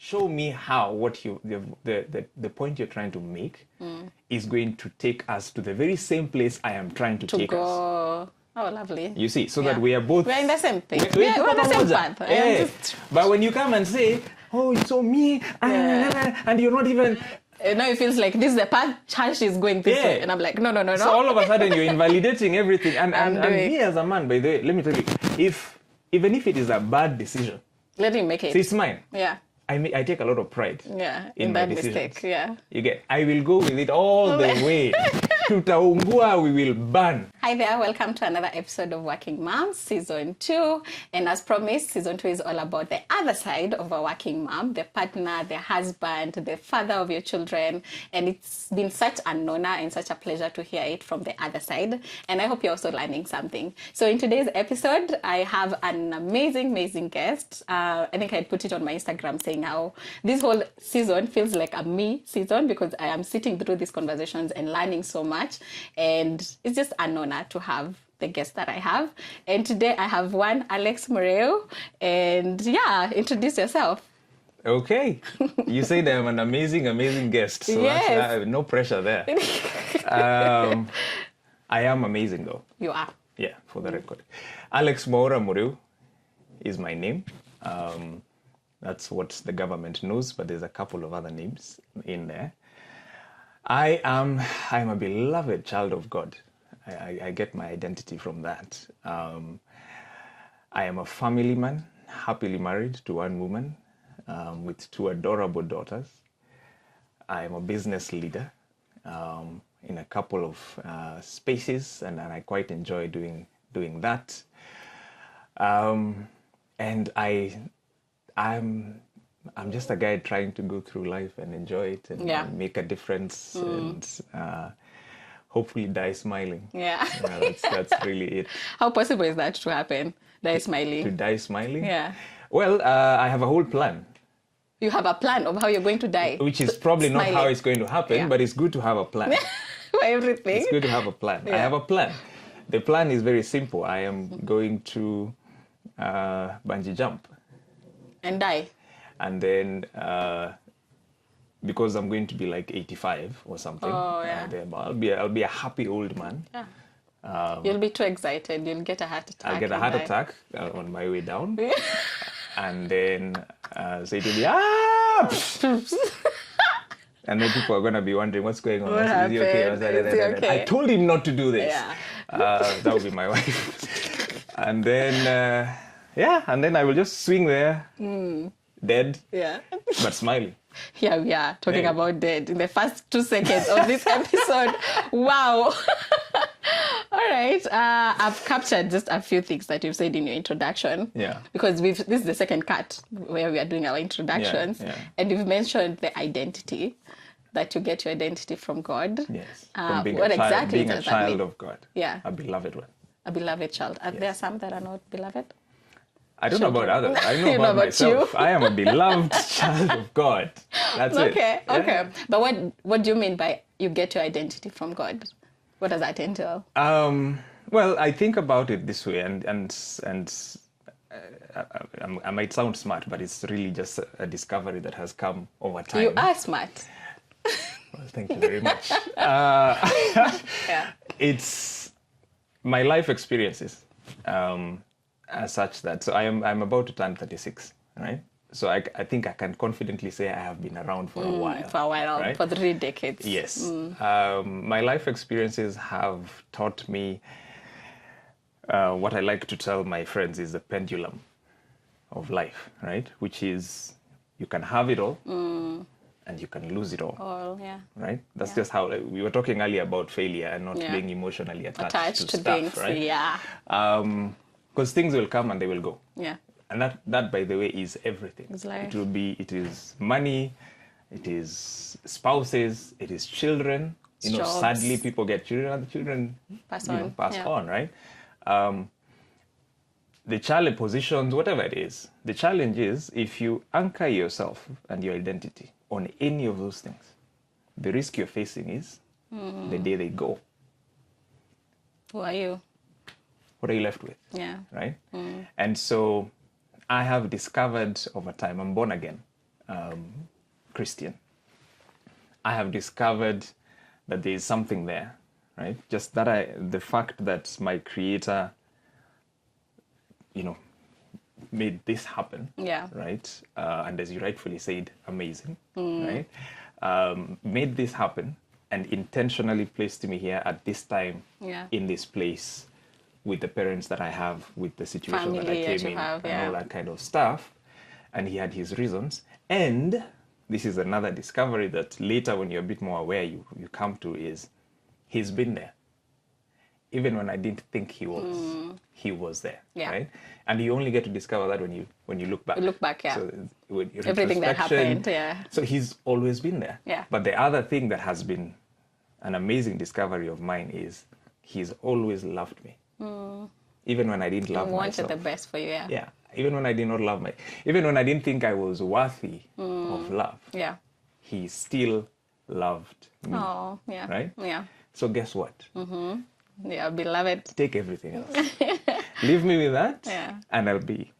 show me how the point you're trying to make is going to take us to the very same place I am trying to take us. Oh, lovely. You see, so that we are both... We're in the same thing. We're on the same path. Yeah. But when you come and say, oh, it's so me, and you're not even... Now it feels like this is the path Charles is going this way. And I'm like, no. So all of a sudden you're invalidating everything. And me as a man, by the way, let me tell you, even if it is a bad decision, let him make it. See, it's mine. Yeah. I take a lot of pride in my that decisions. mistake. Yeah. You get, I will go with it all the way. Tutaungua, we will burn. Hi there, welcome to another episode of Working Moms, Season 2. And as promised, Season 2 is all about the other side of a working mom, the partner, the husband, the father of your children. And it's been such an honor and such a pleasure to hear it from the other side. And I hope you're also learning something. So in today's episode, I have an amazing guest. I think I put it on my Instagram saying how this whole season feels like a me season because I am sitting through these conversations and learning so much. And it's just an honor to have the guest that I have. And today I have one, Alex Moreu. And introduce yourself. Okay. You say that I'm an amazing guest. So yes. No pressure there. I am amazing though. You are. Yeah, for the record. Alex Moreu is my name. That's what the government knows, but there's a couple of other names in there. I'm a beloved child of God. I get my identity from that. I am a family man, happily married to one woman with two adorable daughters. I am a business leader in a couple of spaces, and I quite enjoy doing that. And I'm just a guy trying to go through life and enjoy it and make a difference and hopefully die smiling. Yeah. That's really it. How possible is that to happen? Die smiling? To die smiling? Yeah. Well, I have a whole plan. You have a plan of how you're going to die? Which is probably not how it's going to happen, but it's good to have a plan. For everything? It's good to have a plan. Yeah. I have a plan. The plan is very simple. I am going to bungee jump. And die? And then, because I'm going to be like 85 or something, I'll be a happy old man. Yeah. You'll be too excited. You'll get a heart attack. I'll get a heart attack on my way down. And then, so it'll be, and then people are going to be wondering, what's going on? Is he okay? I told him not to do this. Yeah. That would be my wife. And then, and then I will just swing there. Dead, but smiling. Here we are talking about dead in the first 2 seconds of this episode. Wow. All right. I've captured just a few things that you've said in your introduction. Yeah. Because this is the second cut where we are doing our introductions. Yeah. And you've mentioned the identity, that you get your identity from God. Yes. From being a child of God. Yeah. A beloved one. A beloved child. Are there some that are not beloved? I don't know about others. I know about myself. I am a beloved child of God. That's it. Okay. But what do you mean by you get your identity from God? What does that entail? Well, I think about it this way, and I might sound smart, but it's really just a discovery that has come over time. You are smart. Well, thank you very much. It's my life experiences. As such that, so I'm about to turn 36, right? So I think I can confidently say I have been around for a while. For a while, right? For 3 decades. Yes. My life experiences have taught me what I like to tell my friends is the pendulum of life, right? Which is you can have it all and you can lose it all. Right? That's just how, we were talking earlier about failure and not being emotionally attached to stuff, things, right? Yeah. Because things will come and they will go. Yeah. And that, by the way, is everything. It's life. It is money, it is spouses, it is children. Jobs. Sadly, people get children and the children pass on, right? The challenge, positions, whatever it is, the challenge is if you anchor yourself and your identity on any of those things, the risk you're facing is the day they go. Who are you? What are you left with? Yeah. Right? And so I have discovered over time, I'm born again. Christian, I have discovered that there is something there, right? Just that the fact that my creator, made this happen, Yeah. right? And as you rightfully said, amazing, right? Made this happen and intentionally placed me here at this time, in this place, with the parents that I have, with the situation that I came in, and all that kind of stuff. And he had his reasons. And this is another discovery that later, when you're a bit more aware, you come to, is he's been there. Even when I didn't think he was there, right? And you only get to discover that when you look back. Look back, yeah. So with everything that happened, So he's always been there. Yeah. But the other thing that has been an amazing discovery of mine is he's always loved me, even when I didn't love myself. He wanted the best for you, yeah. Yeah. Even when I did not love even when I didn't think I was worthy of love. Yeah. He still loved me. Oh, yeah. Right? Yeah. So guess what? Yeah, beloved. Take everything else. Leave me with that, and I'll be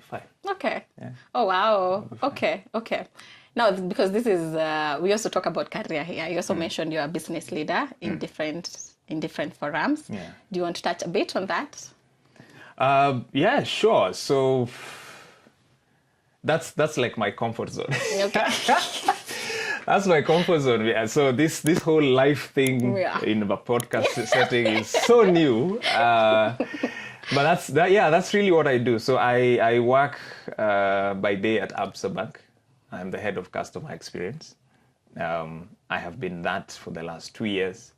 fine. Okay. Yeah. Oh wow. Okay. Now, because this is we also talk about career here. You also mentioned you're a business leader in different forums. Yeah. Do you want to touch a bit on that? Yeah, sure. So that's like my comfort zone. Okay. That's my comfort zone. Yeah. So this whole life thing in a podcast setting is so new. But that's really what I do. So I work by day at Absa Bank. I'm the head of customer experience. I have been that for the last 2 years.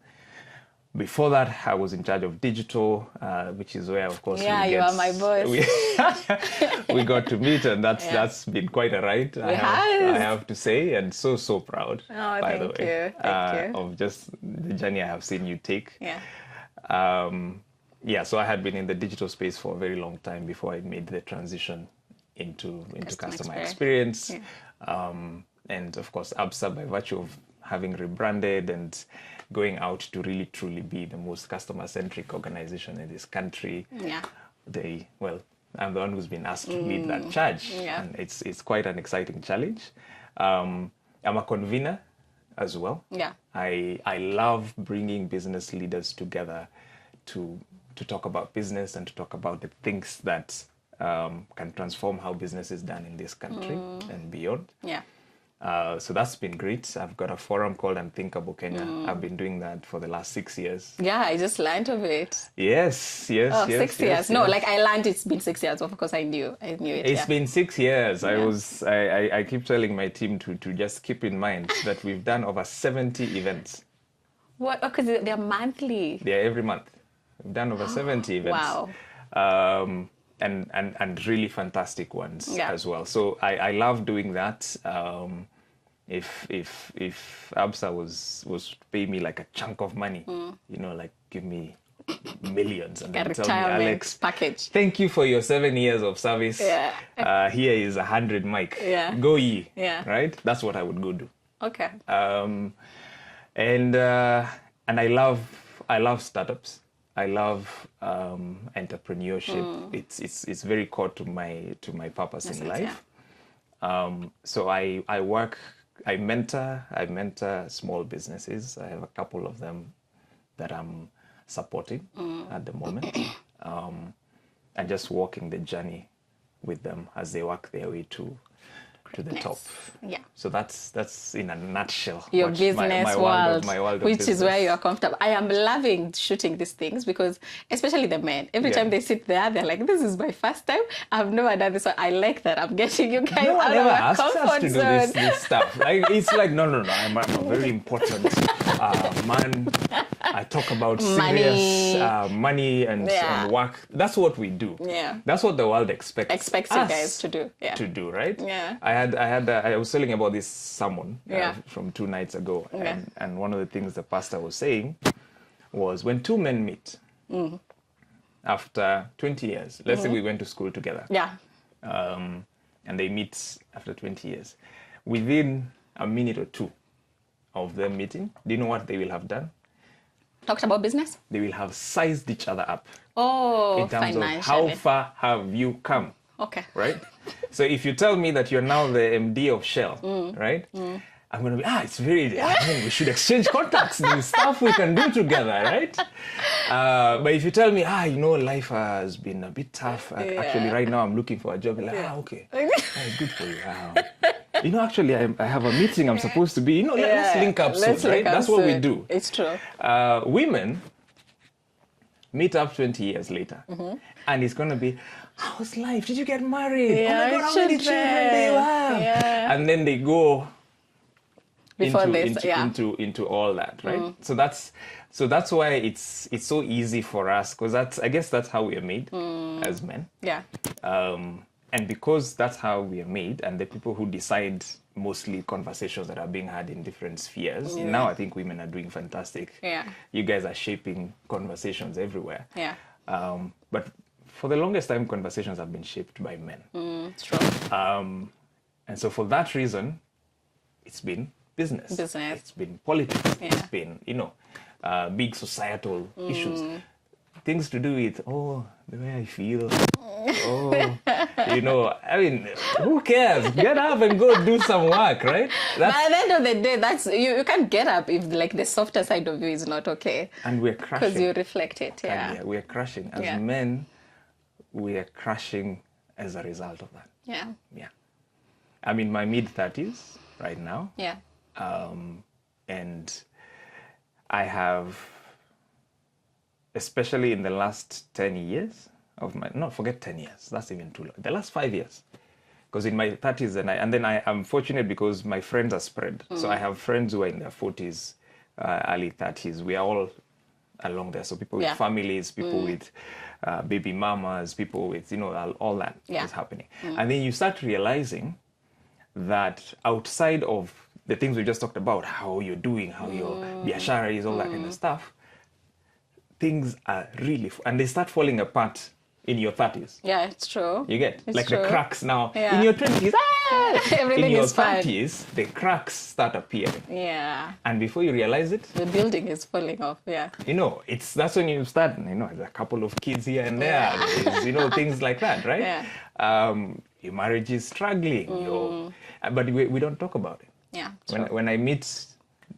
Before that, I was in charge of digital, which is where, of course, you are my boss. We got to meet, and that's been quite a ride. I have to say, and so proud. Oh, by the way, thank you. of just the journey I have seen you take. Yeah. So I had been in the digital space for a very long time before I made the transition into customer experience. Yeah. And of course, Absa, by virtue of having rebranded and going out to really truly be the most customer-centric organization in this country. Yeah. I'm the one who's been asked to lead that charge. Yeah. And it's quite an exciting challenge. I'm a convener as well. Yeah. I love bringing business leaders together to talk about business and to talk about the things that can transform how business is done in this country and beyond. Yeah. So that's been great. I've got a forum called Unthinkable Kenya. I've been doing that for the last 6 years. Yeah, I just learned of it. Yes. Oh, 6 years. No, like I learned it's been 6 years. Of course, I knew it. It's been 6 years. Yeah. I keep telling my team to just keep in mind that we've done over 70 events. What? Because they're monthly. They're every month. We've done over 70 events. Wow. And really fantastic ones as well. So I love doing that. If Absa was to pay me like a chunk of money, like give me millions and then tell me, Alex, package. Thank you for your 7 years of service. Yeah. Here is 100 mic. Yeah. Go ye. Yeah. Right? That's what I would go do. Okay. And I love startups. I love entrepreneurship. It's very core to my purpose in life. Yeah. So I mentor small businesses. I have a couple of them that I'm supporting at the moment, and just walking the journey with them as they work their way to the top. Yeah. So that's in a nutshell your business world, which business. Is where you are comfortable. I am loving shooting these things because, especially the men, every time they sit there, they're like, "This is my first time. I've never done this." So I like that. I'm getting you guys out of your comfort zone. This stuff. It's like no. I'm a very important man. I talk about serious money and work. That's what we do. Yeah. That's what the world expects you guys to do. Yeah. To do, right? Yeah. I was telling about this sermon from 2 nights ago, and one of the things the pastor was saying was when two men meet after 20 years. Let's say we went to school together. Yeah. And they meet after 20 years. Within a minute or two of them meeting, do you know what they will have done? Talked about business? They will have sized each other up. Oh, in terms of how far have you come? Okay. Right? So if you tell me that you're now the MD of Shell, right? I'm going to be, it's very, we should exchange contacts. There's stuff we can do together, right? But if you tell me, life has been a bit tough. Actually, right now I'm looking for a job. Like, okay. Good for you. Actually, I have a meeting I'm supposed to be. Let's link up soon, right? That's what we do. It's true. Women meet up 20 years later. And it's going to be, how's life? Did you get married? Yeah, oh my God, how many children do you have? Yeah. And then they go Before into all that, right? So that's why it's so easy for us, because I guess that's how we are made as men. Yeah. And because that's how we are made, and the people who decide mostly conversations that are being had in different spheres. Now I think women are doing fantastic. Yeah. You guys are shaping conversations everywhere. Yeah. But for the longest time, conversations have been shaped by men. It's true. And so for that reason, it's been business. It's been politics. Yeah. It's been, big societal issues. Things to do with, the way I feel. Who cares? Get up and go do some work, right? But at the end of the day, that's you can't get up if the softer side of you is not okay. And we're crashing. Because you reflect it, Yeah, we're crashing. As men, we are crashing as a result of that. Yeah. Yeah. I'm in my mid-30s right now. Yeah. And I have, especially in the last 10 years of forget 10 years, that's even too long. The last 5 years. Because in my 30s, and then I'm fortunate because my friends are spread. So I have friends who are in their 40s, early 30s. We are all along there. So people with families, people with baby mamas, people with, all that is happening. And then you start realizing that outside of the things we just talked about, how you're doing, how your biashara is, all that kind of stuff, things are really, and they start falling apart in your 30s. Yeah, it's true. You get? It's like true. the cracks now. Yeah. In your 20s, everything in your is fine. 30s, the cracks start appearing. Yeah. And before you realize it, the building is falling off, yeah. That's when you start, there's a couple of kids here and there, there's, things like that, right? Yeah. Your marriage is struggling, but we don't talk about it. Yeah. When I meet,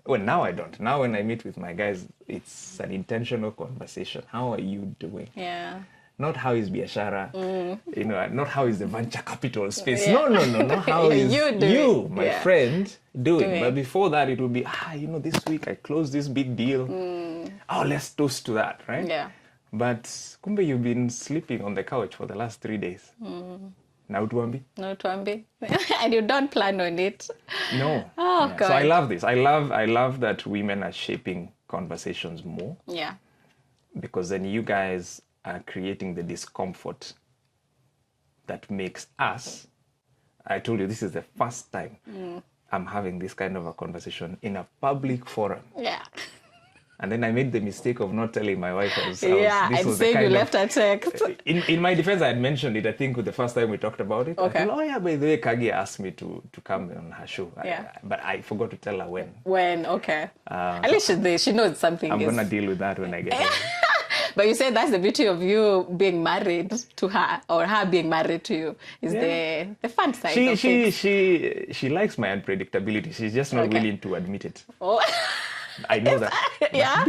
now I don't. Now when I meet with my guys, it's an intentional conversation. How are you doing? Yeah. Not how is biashara, not how is the venture capital space. No. Not how is you, my friend, doing. But before that, it will be, this week I closed this big deal. Let's toast to that, right? Yeah. But kumbe, you've been sleeping on the couch for the last 3 days. Now tuambi? No tuambi. And you don't plan on it. No. Oh, God. So I love this. I love that women are shaping conversations more. Yeah. Because then you guys are creating the discomfort that makes us, I told you this is the first time I'm having this kind of a conversation in a public forum. Yeah. And then I made the mistake of not telling my wife. And saying you left a text. In my defense, I had mentioned it, I think, the first time we talked about it. Okay. I told, by the way, Kagi asked me to come on her show. Yeah. But I forgot to tell her when. When, okay. At least she knows something. I'm going to deal with that when I get home. But you said that's the beauty of you being married to her, or her being married to you, is the fun side of things. She likes my unpredictability. She's just not willing to admit it. Oh. I know that. Yeah.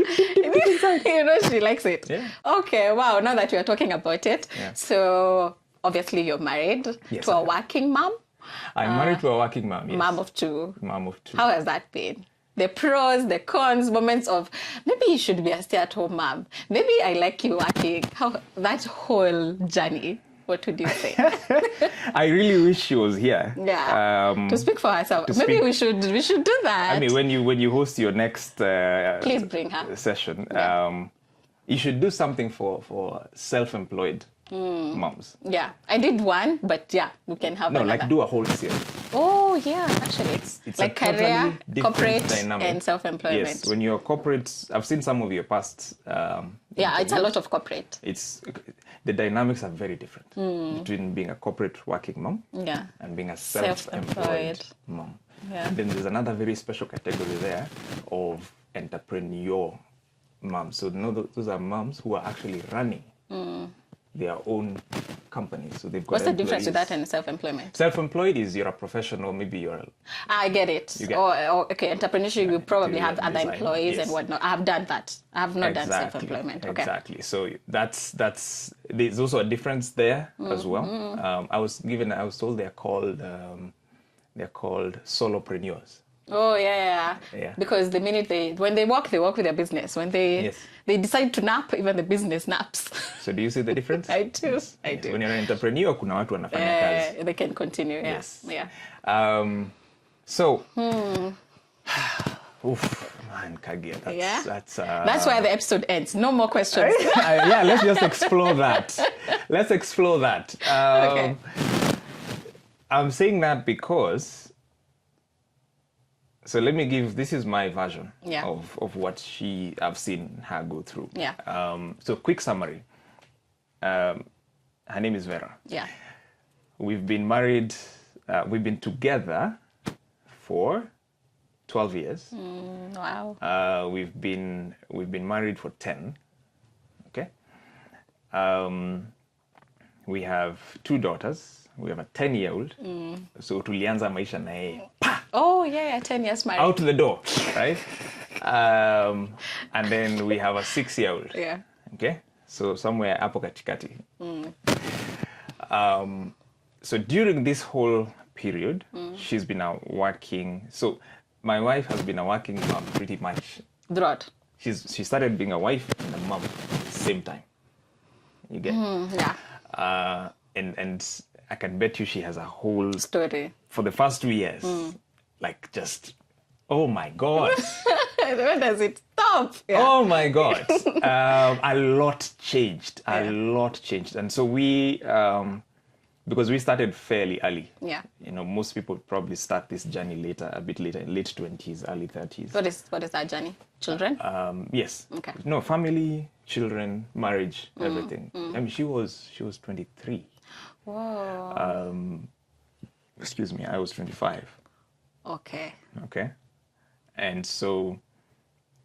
She likes it. Yeah. Okay, wow. Now that we are talking about it, so obviously you're married to a working mom. I'm married to a working mom, yes. Mom of two. Mom of two. How has that been? The pros, the cons, moments of maybe you should be a stay-at-home mom. Maybe I like you working. How that whole journey? What would you say? I really wish she was here. Yeah. To speak for herself. Maybe we should do that. I mean, when you host your next please bring her session, you should do something for self-employed moms. Yeah, I did one, but we can have another. Like do a whole series. Oh yeah, actually, it's like career, corporate, dynamic. And self-employment. Yes, when you're corporate, I've seen some of your past. It's a lot of corporate. The dynamics are very different between being a corporate working mom and being a self-employed mom. Yeah. And then there's another very special category there of entrepreneur moms. So those are moms who are actually running their own companies. So they've got What's the difference with that employees. and self-employment? Self-employed is you're a professional, maybe you're I get it. You get- Okay, entrepreneurship, you probably interior have other designer, employees and yes. whatnot. I have done that. I have not done exactly, self-employment. Okay. exactly. So that's there's also a difference there as well. I was told they're called solopreneurs. Oh yeah. Yeah. Because the minute when they work with their business. When they Yes. they decide to nap, even the business naps. So do you see the difference? I do. I Yes. do. When you're an entrepreneur, kuna watu wanafanya kazi. They can continue. Yeah. Yes. Yeah. So, oof, man, Kagia, Yeah. that's where the episode ends. No more questions. yeah, let's just explore that. Let's explore that. Okay. I'm saying that because, so let me give, this is my version Yeah. of what I've seen her go through. Yeah. So quick summary. Her name is Vera. Yeah. We've been married, we've been together for 12 years. Wow. We've been married for 10. Okay. We have 2 daughters. We have a 10-year-old. So tulianza maisha na yeye. Oh yeah, 10 years married. Out the door, right? And then we have a 6-year-old. Yeah. Okay. So somewhere hapo katikati. So during this whole period, she's been out working. So my wife has been a working mom pretty much. Throughout. She started being a wife and a mom at the same time. You get? Yeah. And I can bet you she has a whole Story. for the first 2 years, like just, oh my God. Where does it stop? Yeah. Oh my God. A lot changed. A lot changed. And so we, because we started fairly early. Yeah. You know, most people probably start this journey later, a bit later, in late 20s, early 30s. What is that journey? Children? Yes. Okay. No, family, children, marriage, everything. I mean, she was 23. Whoa. Excuse me, I was 25. Okay. Okay. And so,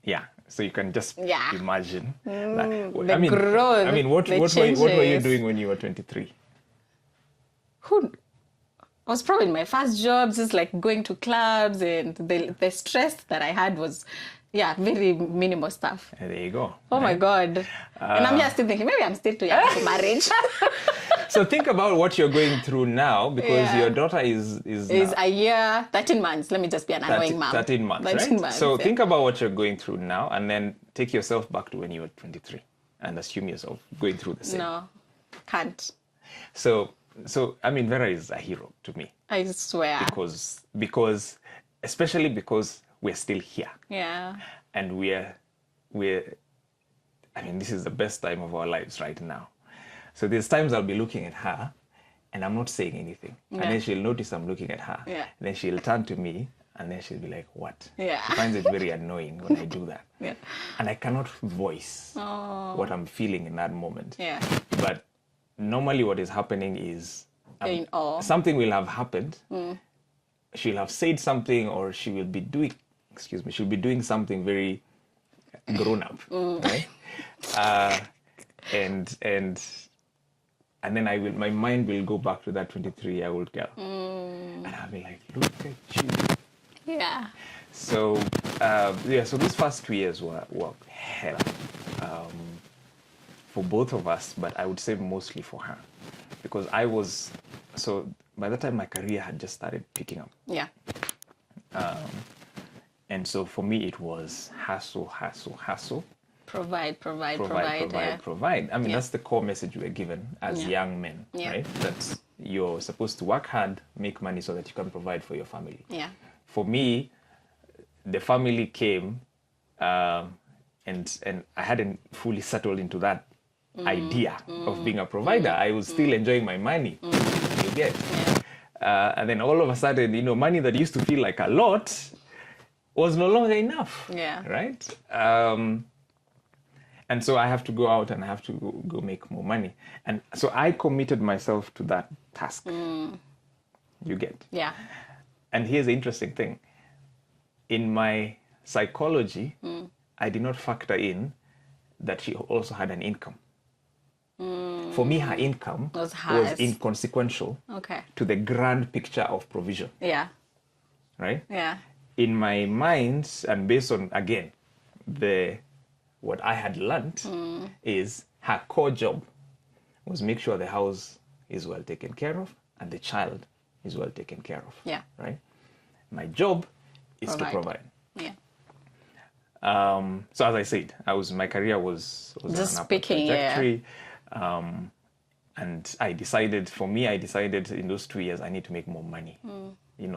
yeah. So you can just Yeah. imagine. The growth, I mean, what the were you changes. doing when you were 23? I was probably in my first job, just like going to clubs, and the stress that I had was, very minimal stuff. There you go. Oh my God. And I'm just still thinking, maybe I'm still too young for marriage. So think about what you're going through now, because your daughter is Is a year, 13 months. Let me just be an annoying mom. 13 months, 13 right? months, So yeah. think about what you're going through now, and then take yourself back to when you were 23 and assume yourself going through the same. No, can't. So I mean, Vera is a hero to me, I swear. because especially because we're still here. Yeah. And we're I mean, this is the best time of our lives right now. So there's times I'll be looking at her and I'm not saying anything. Yeah. And then she'll notice I'm looking at her. Yeah. And then she'll turn to me and then she'll be like, what? Yeah. She finds it very annoying when I do that. Yeah. And I cannot voice what I'm feeling in that moment. Yeah. But normally what is happening is In awe. something will have happened. She'll have said something, or she will be doing, she'll be doing something very grown up, right? And then my mind will go back to that 23-year-old girl. And I'll be like, look at you. Yeah. So, so these first 2 years were hell for both of us, but I would say mostly for her. Because by the time my career had just started picking up. Yeah. And so for me, it was hustle. Provide. I mean, that's the core message we were given as young men, right? That you're supposed to work hard, make money so that you can provide for your family. Yeah. For me, the family came, and I hadn't fully settled into that idea of being a provider. I was still enjoying my money. You get? And then all of a sudden, money that used to feel like a lot was no longer enough. Yeah. Right? And so I have to go out and I have to go make more money. And so I committed myself to that task. You get? Yeah. And here's the interesting thing. In my psychology, I did not factor in that she also had an income. For me, her income Was was hers. inconsequential Okay. to the grand picture of provision, Yeah. right? Yeah. In my mind, and based on, again, what I had learned is her core job was make sure the house is well taken care of and the child is well taken care of. Yeah. Right? My job is to provide. Yeah. So as I said, my career was Just on an upward speaking, yeah. trajectory. And I decided in those 2 years, I need to make more money.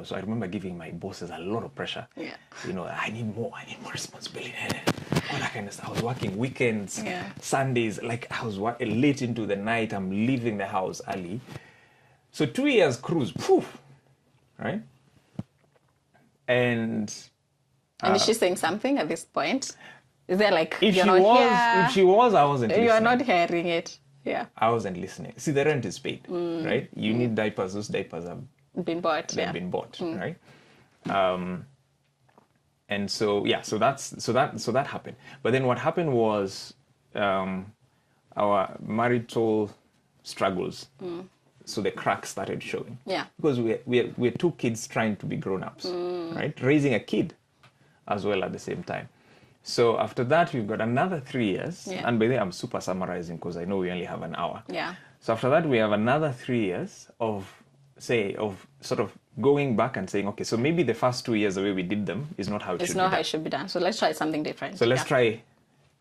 So I remember giving my bosses a lot of pressure. Yeah. I need more responsibility. All that kind of stuff. I was working weekends, Yeah. Sundays, like I was working late into the night. I'm leaving the house early. So 2 years cruise, poof, right? And is she saying something at this point? Is there like, if you're she not was, here? if she was, I wasn't listening. You are not hearing it. Yeah. I wasn't listening. See, the rent is paid, right? You need diapers. Those diapers have Been bought. they've been bought, right? And so so that happened. But then what happened was our marital struggles. So the cracks started showing. Yeah. Because we're two kids trying to be grown-ups, right? Raising a kid as well at the same time. So after that, we've got another 3 years. Yeah. And by the way, I'm super summarizing because I know we only have an hour. Yeah. So after that, we have another 3 years of sort of going back and saying, okay, so maybe the first 2 years, the way we did them is not how it should be It's not how done. it should be done. So let's try something different. So let's try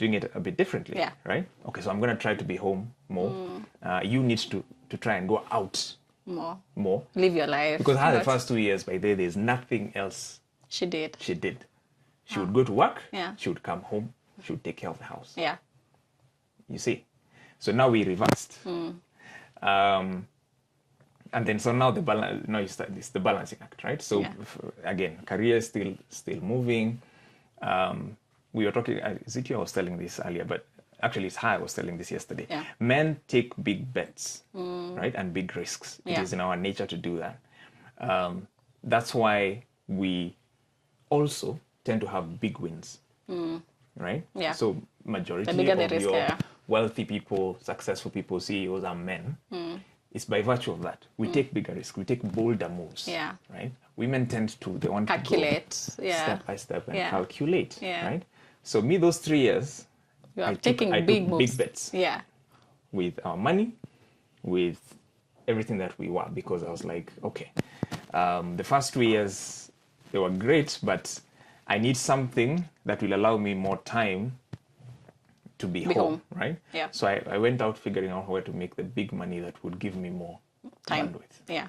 doing it a bit differently, Yeah. right? Okay, so I'm going to try to be home more. You need to try and go out more. Live your life. Because her the But first 2 years, by there, there's nothing else she did. she did. She would go to work. Yeah. She would come home. She would take care of the house. Yeah. You see? So now we reversed. And then so now the balance. Now it's the balancing act, right? So again, career is still moving. We were talking. Is it you? I was telling this earlier, but actually, it's her. I was telling this yesterday. Yeah. Men take big bets, right, and big risks. It is in our nature to do that. That's why we also tend to have big wins, right? Yeah. So majority The bigger of the risk, your yeah. wealthy people, successful people, CEOs are men. It's by virtue of that. We take bigger risks. We take bolder moves. Yeah. Right? Women tend to, they want Calculate. to go Yeah. step by step and Yeah. calculate. Yeah. Right? So me, those 3 years, You are I taking took big moves. big bets Yeah. with our money, with everything that we were, because I was like, okay, the first 2 years, they were great, but I need something that will allow me more time to be home, right? Yeah. So I went out figuring out where to make the big money that would give me more Time. bandwidth. Yeah.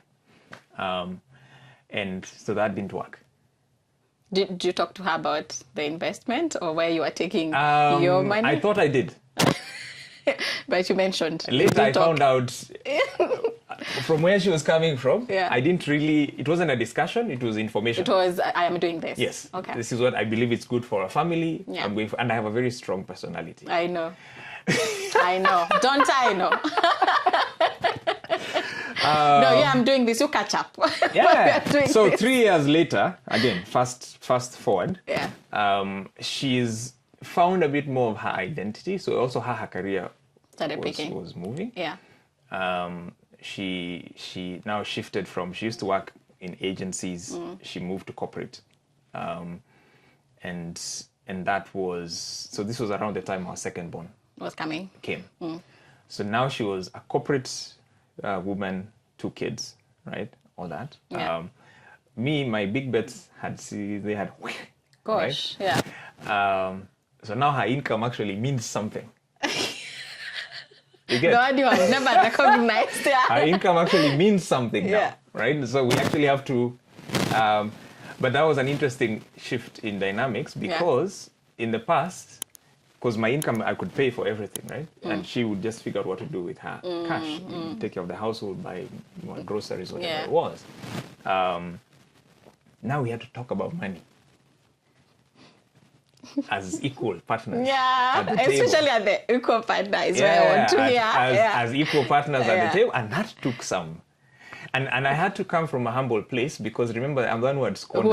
And so that didn't work. Did you talk to her about the investment or where you are taking your money? I thought I did. But you mentioned. you Later, I didn't talk. found out from where she was coming from. Yeah. I didn't really, it wasn't a discussion, it was information. It was, I am doing this. Yes. Okay. This is what I believe it's good for a family. Yeah. I'm going for, and I have a very strong personality. I know. I know. Don't I know? No, yeah, I'm doing this. You catch up. Yeah. We are doing So this. 3 years later, again, fast forward. Yeah. She's found a bit more of her identity. So also her career Started picking. was moving. Yeah. She now shifted from, she used to work in agencies. She moved to corporate. And that was, so this was around the time our second born Was coming. came. So now she was a corporate woman, 2 kids, right? All that. Yeah. Me, my big bets they had, Gosh. Yeah. so now her income actually means something. You get? The one you have never recognized. Yeah. Her income actually means something now, Yeah. right? So we actually have to, but that was an interesting shift in dynamics because in the past, because my income, I could pay for everything, right? And she would just figure out what to do with her cash, take care of the household, buy groceries, whatever it was. Now we had to talk about money as equal partners. Yeah, at the table. especially at the equal partner is where I want to hear. As equal partners at Yeah. the table, and that took some. And I had to come from a humble place because remember, I'm the one who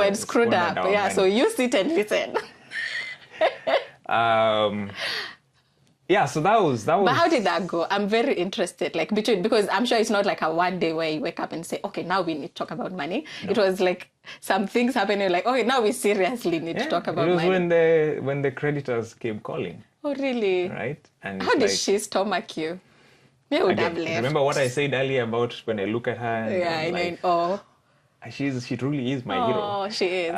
had screwed up. our Yeah, money. so you sit and listen. yeah, so that was But how did that go? I'm very interested, like because I'm sure it's not like a one day where you wake up and say, okay, now we need to talk about money. No. It was like some things happened, you're like, okay, now we seriously need to talk about money. It was when the creditors came calling. Oh, really? Right? And how did she stomach you? You would have left. Remember what I said earlier about when I look at her and she truly is my hero. Oh, she is.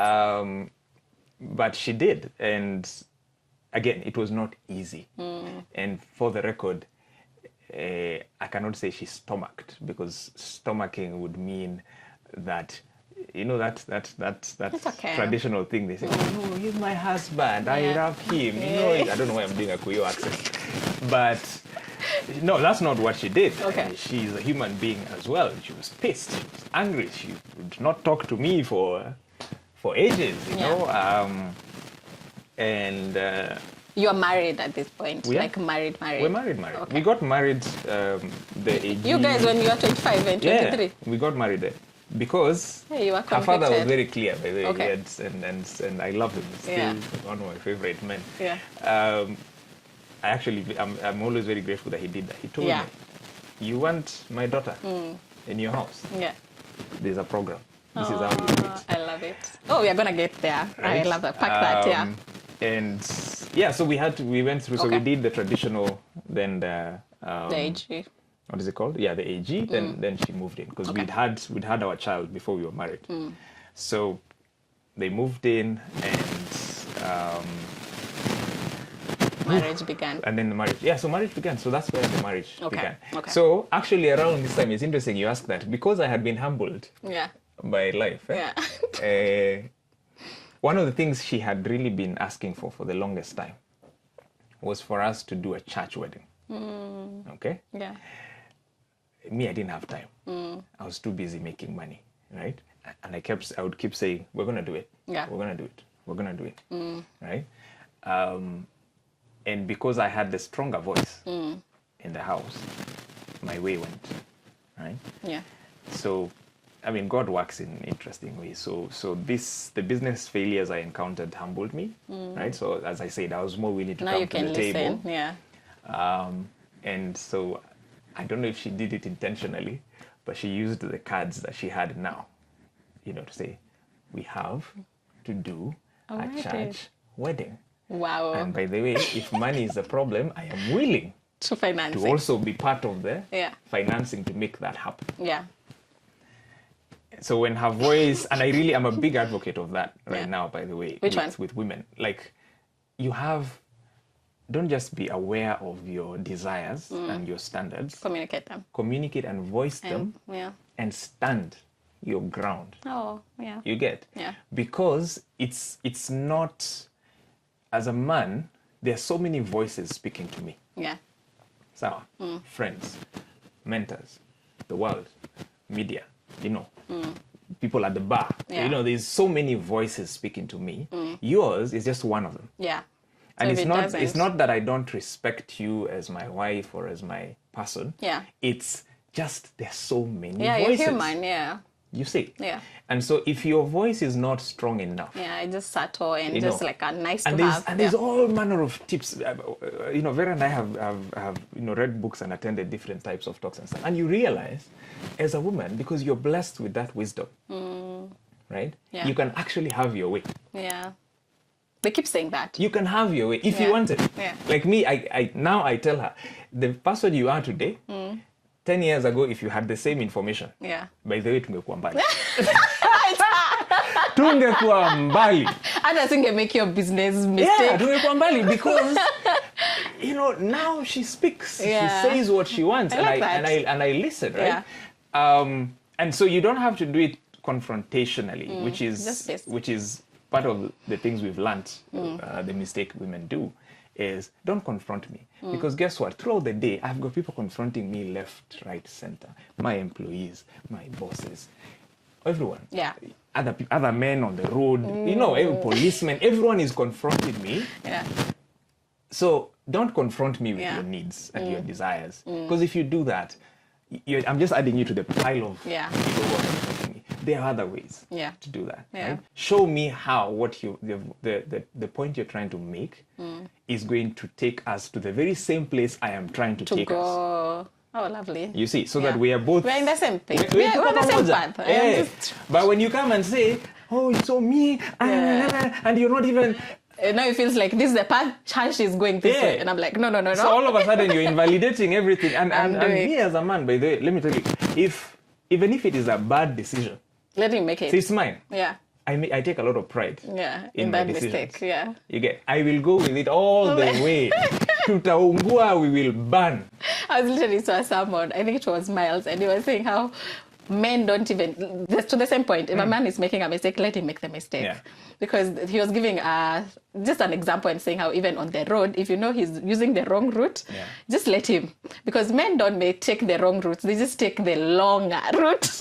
But she did, and again, it was not easy. And for the record, I cannot say she stomached, because stomaching would mean that, you know, that's okay. traditional thing. They say, oh no, he's my husband, I love him. You know, I don't know why I'm doing a Kuyo accent, but no, that's not what she did. Okay. She's a human being as well. She was pissed, she was angry. She would not talk to me for ages, you know. And you're married at this point, like married. We're married. Okay. We got married the AG. You guys, when you were 25 and 23? Yeah, we got married there because you were her father was very clear, by the way. Okay. And I love him. He's still one of my favorite men. Yeah. I'm always very grateful that he did that. He told me, you want my daughter in your house? Yeah. There's a program. This is how you do it. I love it. Oh, we are gonna get there. Right? I love that. Pack that, And so we went through. So we did the traditional, then the AG. What is it called? Yeah, the AG. Then she moved in, because we'd had our child before we were married. So they moved in, and marriage began. And then the marriage. Yeah, so marriage began. So that's where the marriage began. Okay. So actually, around this time, it's interesting you ask that, because I had been humbled. By life. One of the things she had really been asking for the longest time was for us to do a church wedding. Okay? Yeah. Me, I didn't have time. I was too busy making money, right? And I would keep saying, we're going to do it. Yeah. We're going to do it. We're going to do it. Right? And because I had the stronger voice in the house, my way went, right? Yeah. So, I mean, God works in interesting ways. So the business failures I encountered humbled me, right? So as I said, I was more willing to come to the table. Yeah. And so I don't know if she did it intentionally, but she used the cards that she had now, you know, to say, we have to do a church wedding. Wow. And by the way, if money is a problem, I am willing to finance to also be part of the financing to make that happen. Yeah. So when her voice, and I really am a big advocate of that now, by the way. With women. Like, don't just be aware of your desires and your standards. Communicate them. Communicate and voice them. And stand your ground. Oh, yeah. You get? Yeah. Because it's not, as a man, there are so many voices speaking to me. Yeah. So, friends, mentors, the world, media, you know. People at the bar. You know, there's so many voices speaking to me. Yours is just one of them. Yeah. And so it's not that I don't respect you as my wife or as my person. Yeah. It's just there's so many voices. Yeah, you're human, yeah. You see? Yeah. And so if your voice is not strong enough. Yeah, it's just subtle and just like a nice to have. And there's all manner of tips. You know, Vera and I have read books and attended different types of talks and stuff. And you realize, as a woman, because you're blessed with that wisdom, right? Yeah. You can actually have your way. Yeah. They keep saying that. You can have your way if you want it. Yeah. Like me, now I tell her, the person you are today, 10 years ago, if you had the same information, by the way, tungekuwa mbali. Tungekuwa mbali. Hata singemake your business mistake. Yeah, tungekuwa mbali, because you know, now she speaks. Yeah. She says what she wants, and I listen, right? Yeah. And so you don't have to do it confrontationally, which is part of the things we've learned. The mistake women do is don't confront me, because guess what? Throughout the day, I've got people confronting me left, right, center. My employees, my bosses, everyone. Yeah. Other men on the road, you know, every policeman, everyone is confronting me. Yeah. So don't confront me with your needs and your desires, because if you do that, I'm just adding you to the pile of people who are confronting me. there are other ways Yeah. to do that. Yeah. Right? Show me how what you the point you're trying to make is going to take us to the very same place I am trying to take us. Go. Oh, lovely. You see, so that we are both... We're in the same thing. We're on the same path. Yeah. But when you come and say, oh, it's so me, and you're not even... Now it feels like this is the path Chash is going this way. And I'm like, no. So all of a sudden you're invalidating everything. And me as a man, by the way, let me tell you, even if it is a bad decision, let him make it. It's mine. Yeah. I take a lot of pride in my that decisions. mistake. Yeah. You get, I will go with it all the way. Tutaungua, we will burn. I was listening to a sermon, I think it was Miles, and he was saying how men don't even, to the same point, if a man is making a mistake, let him make the mistake. Yeah. Because he was giving just an example and saying how even on the road, if you know he's using the wrong route, just let him. Because men don't take the wrong route, they just take the longer route.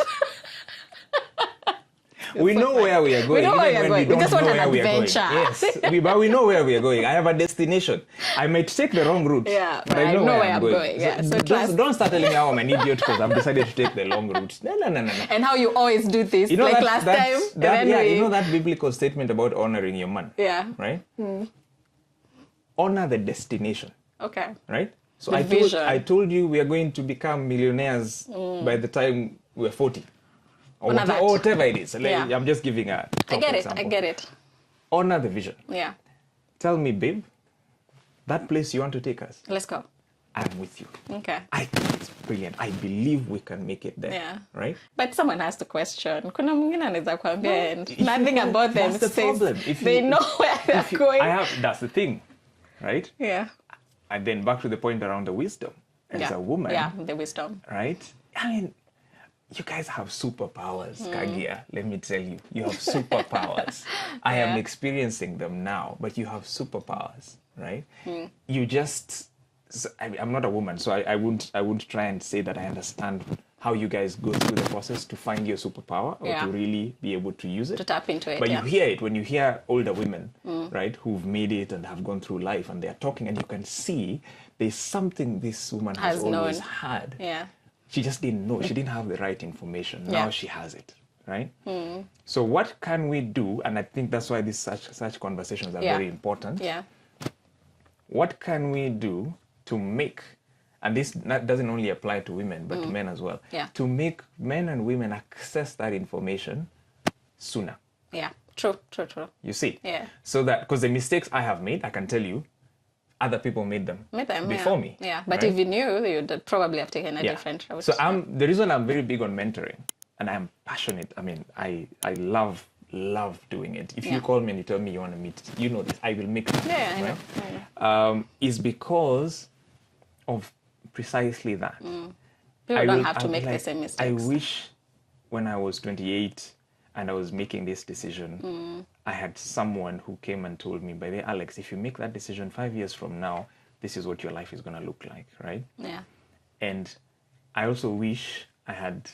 We know where we are going. We know where we are going. We just want an adventure. Yes, but we know where we are going. I have a destination. I might take the wrong route, but I know where I'm going. Yeah. So don't start telling me how I'm an idiot because I've decided to take the long route. No. And how you always do this, you know, like last time. You know that biblical statement about honoring your man? Yeah. Right? Honor the destination. Okay. Right? So I told you we are going to become millionaires by the time we're 40. Or whatever it is. I'm just giving a example. I get it. Honor the vision. Yeah. Tell me, babe, that place you want to take us. Let's go. I'm with you. Okay. I think it's brilliant. I believe we can make it there. Yeah. Right? But someone has to question. Kuna mwingine anaweza kuambia nothing about them that's the problem. They know where they're going. That's the thing. Right? Yeah. And then back to the point around the wisdom. As a woman. Yeah, the wisdom. Right? I mean, you guys have superpowers, Kagia. Let me tell you, you have superpowers. I am experiencing them now, but you have superpowers, right? You just, I'm not a woman, so I wouldn't try and say that I understand how you guys go through the process to find your superpower or to really be able to use it. To tap into it, But you hear it when you hear older women, right, who've made it and have gone through life and they're talking and you can see there's something this woman has always had. Yeah. She just didn't know. She didn't have the right information. Now she has it, right? So what can we do? And I think that's why such conversations are very important. Yeah. What can we do to make, and this doesn't only apply to women, but to men as well, to make men and women access that information sooner? Yeah, true. You see? Yeah. So that, because the mistakes I have made, I can tell you, other people made them before me. Yeah, but if you knew, you'd probably have taken a different route. So the reason I'm very big on mentoring, and I'm passionate, I mean, I love doing it. If you call me and you tell me you want to meet, you know this, I will make it. Yeah, right? I know. Is because of precisely that. People don't have to make the same mistakes. I wish when I was 28 and I was making this decision, I had someone who came and told me, by the way, Alex, if you make that decision 5 years from now, this is what your life is going to look like, right? Yeah. And I also wish I had,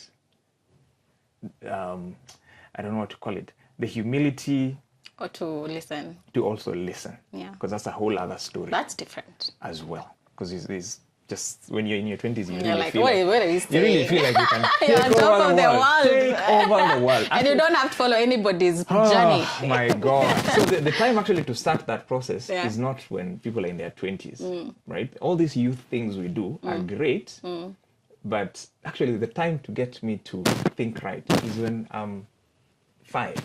I don't know what to call it, the humility. Or to listen. To also listen. Yeah. Because that's a whole other story. That's different. As well. Because it's just when you're in your 20s, you really feel like, what are you saying? You really feel like you can you're on top of the world. Take over the world. And you don't have to follow anybody's journey. Oh my God. So the time actually to start that process is not when people are in their 20s, right? All these youth things we do are great, but actually the time to get me to think right is when I'm 5.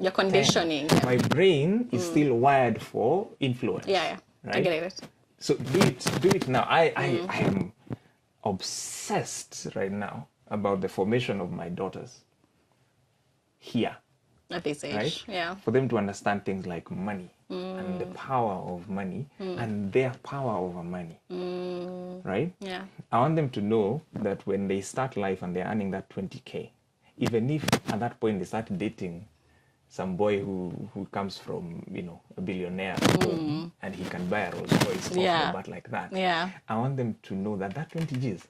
You're conditioning. 10. My brain is still wired for influence. Yeah. Right? I get it. So do it now. I am obsessed right now about the formation of my daughters here. At this age, right? Yeah. For them to understand things like money and the power of money and their power over money, right? Yeah. I want them to know that when they start life and they're earning that 20K, even if at that point they start dating some boy who comes from, a billionaire home and he can buy a Rolls Royce but like that. Yeah. I want them to know that 20 G's,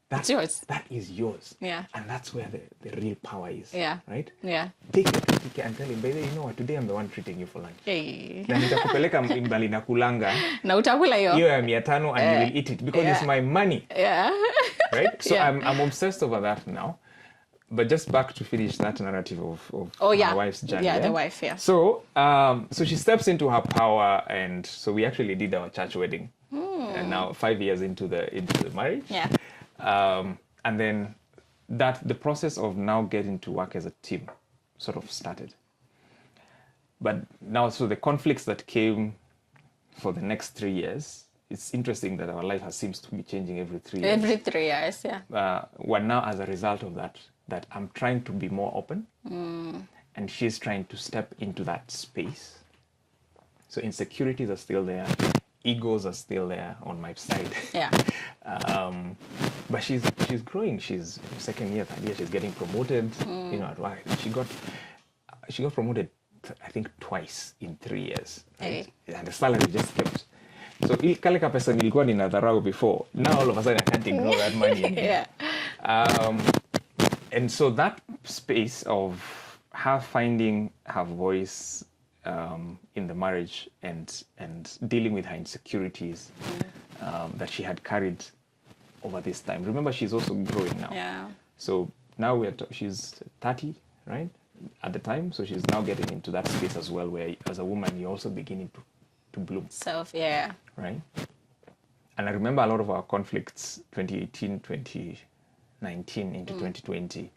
that's yours. That is yours. Yeah. And that's where the real power is. Yeah. Right? Yeah. Take the 20K and tell him, baby, you know what, today I'm the one treating you for lunch. Hey. Na nitakupeleka mbali na kulanga. Na utakula hiyo. Hiyo ya 500 and you will eat it because it's my money. Yeah. Right? So I'm obsessed over that now. but just back to finish that narrative of Oh yeah, my wife's journey. yeah, the wife. Yeah. So, so she steps into her power, and so we actually did our church wedding, and now 5 years into the marriage. Yeah. And then the process of now getting to work as a team sort of started. But now, so the conflicts that came for the next 3 years, it's interesting that our life seems to be changing every 3 years. Every 3 years, yeah. Well, now as a result of that I'm trying to be more open, and she's trying to step into that space. So insecurities are still there, egos are still there on my side. Yeah. But she's growing. She's second year, third year. She's getting promoted. You know, at work. She got promoted, I think, twice in 3 years. Right? Hey. And the salary just kept. So kale ka pesa nilikuwa ninadharau before. Now all of a sudden I can't ignore that money anymore. Yeah. And so that space of her finding her voice in the marriage and dealing with her insecurities that she had carried over this time. Remember, she's also growing now. Yeah. So now she's 30, right? At the time, so she's now getting into that space as well, where as a woman you're also beginning to bloom. Self, yeah. Right. And I remember a lot of our conflicts, 2018, 2019 into 2020,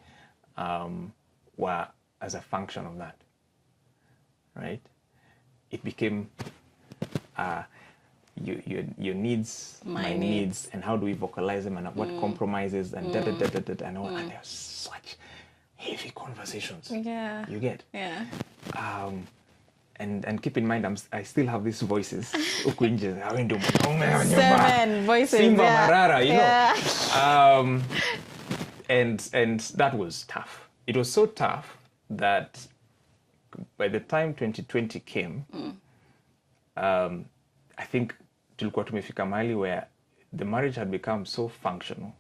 were as a function of that. Right. It became your needs, my needs, and how do we vocalize them, and what compromises, and and all. And there's such heavy conversations. Yeah. You get. Yeah. And keep in mind, I still have these voices. 7 voices. Simba yeah. Marara, you know. Yeah. And that was tough. It was so tough that by the time 2020 came, I think tulikuwa tumefika mahali where the marriage had become so functional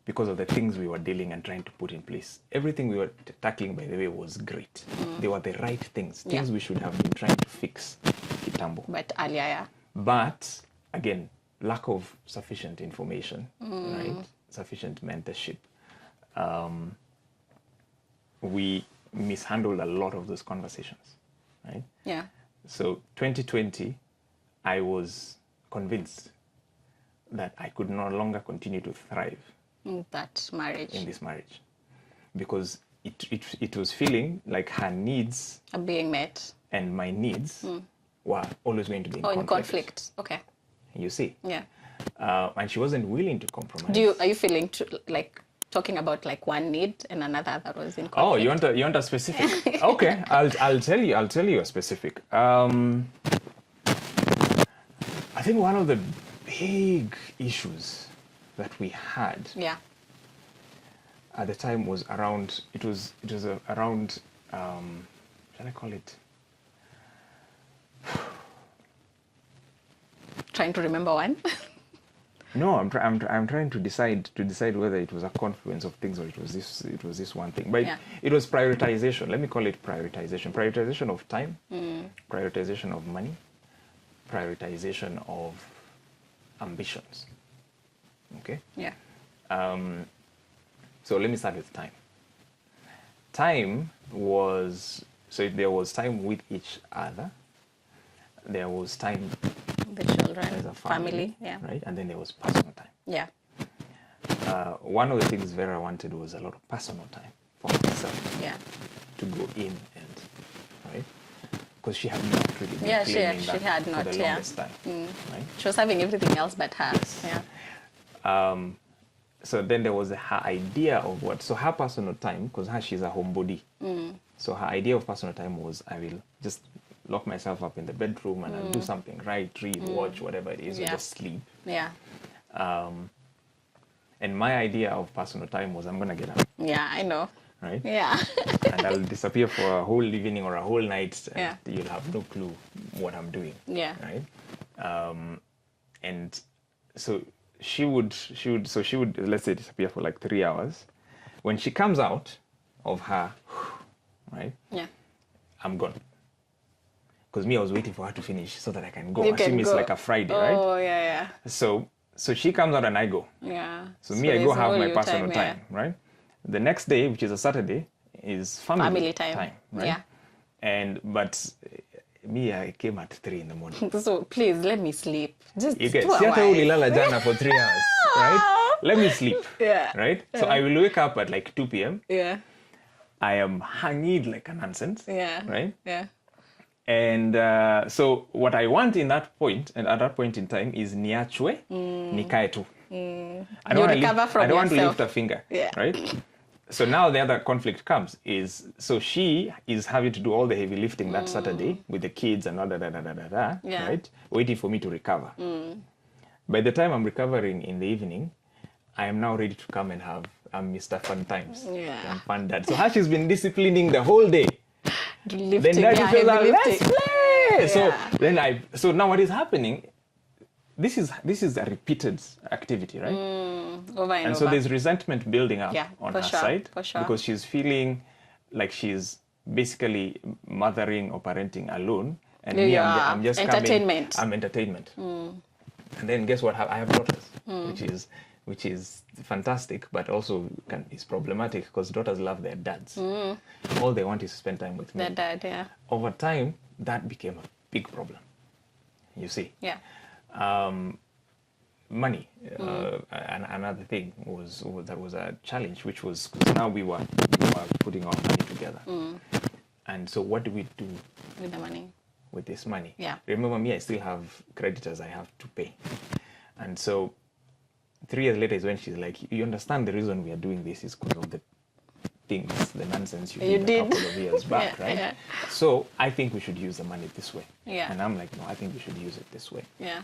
because of the things we were dealing and trying to put in place. Everything we were tackling, by the way, was great. They were the right things we should have been trying to fix kitambo. But earlier, yeah. But again, lack of sufficient information, right? Sufficient mentorship. We mishandled a lot of those conversations, right? Yeah. So 2020, I was convinced that I could no longer continue to thrive In that marriage. in this marriage, because it was feeling like her needs Are being met. and my needs were always going to be in conflict. Okay. You see. Yeah. And she wasn't willing to compromise. Are you feeling like talking about like one need and another that was in conflict? Oh, you want a specific? Okay, I'll tell you a specific. I think one of the big issues that we had at the time was around. It was around. Shall I call it? Trying to remember one. No, I'm trying to decide whether it was a confluence of things or it was this one thing. But it was prioritization. Let me call it prioritization. Prioritization of time, prioritization of money, prioritization of ambitions. Okay? Yeah. So let me start with time. Time was, so there was time with each other. There was time The children, as a family, yeah. Right? And then there was personal time. Yeah. One of the things Vera wanted was a lot of personal time for herself. Yeah. To go in and, right? Because she had not really been Yeah, claiming she that had for not, the longest time. Right? She was having everything else but her. Yes. Yeah. So then there was her idea of what, so her personal time, because she's a homebody. So her idea of personal time was, I will just lock myself up in the bedroom and I'll do something, write, read, watch, whatever it is, or just sleep. Yeah. And my idea of personal time was, I'm going to get up. Yeah, I know. Right? Yeah. And I'll disappear for a whole evening or a whole night, and Yeah. you'll have no clue what I'm doing. Yeah. Right? And so she would, let's say, disappear for like 3 hours. When she comes out of her, right? Yeah. I'm gone. Because me, I was waiting for her to finish so that I can go. You I assume can it's go. like a Friday, right? Oh, yeah, So she comes out and I go. yeah. Yeah. So me, I go there's have my all your personal yeah. time, right? The next day, which is a Saturday, is family time. right? Yeah. But me, I came at 3 in the morning. So please let me sleep. Just You get 2 si hata hours. ulilala jana for 3 hours, right? Let me sleep. Yeah. Right? So I will wake up at like 2 p.m. Yeah. I am hanging like a nonsense. Yeah. Right? Yeah. And so what I want in that point, and at that point in time, is niachwe, nikae tu. I don't, recover from I don't want to yourself. lift a finger, Yeah. right? So now the other conflict comes is, so she is having to do all the heavy lifting that Saturday with the kids and all that, Yeah. right? Waiting for me to recover. By the time I'm recovering in the evening, I am now ready to come and have Mr. Fun Times. Yeah. I'm fun dad. So Hashi's been disciplining the whole day. Lifting, Then daddy yeah, feels heavy like, lifting. let's play. Yeah. So now what is happening? This is a repeated activity, right? Over and So over. there's resentment building up on her side for sure. because she's feeling like she's basically mothering or parenting alone, and me, I'm just entertainment. I'm entertainment. And then guess what? I have daughters, which is fantastic, but also is problematic because daughters love their dads. All they want is to spend time with me. Their dad, yeah. Over time, that became a big problem. You see. Yeah. Money, and another thing was a challenge, which was now we were putting our money together. And so what do we do With the money? with this money? Yeah. Remember me, I still have creditors I have to pay. And so 3 years later is when she's like, you understand the reason we are doing this is because of the things, the nonsense you did a couple of years back, Yeah, right? yeah. So I think we should use the money this way. Yeah. And I'm like, no, I think we should use it this way. Yeah.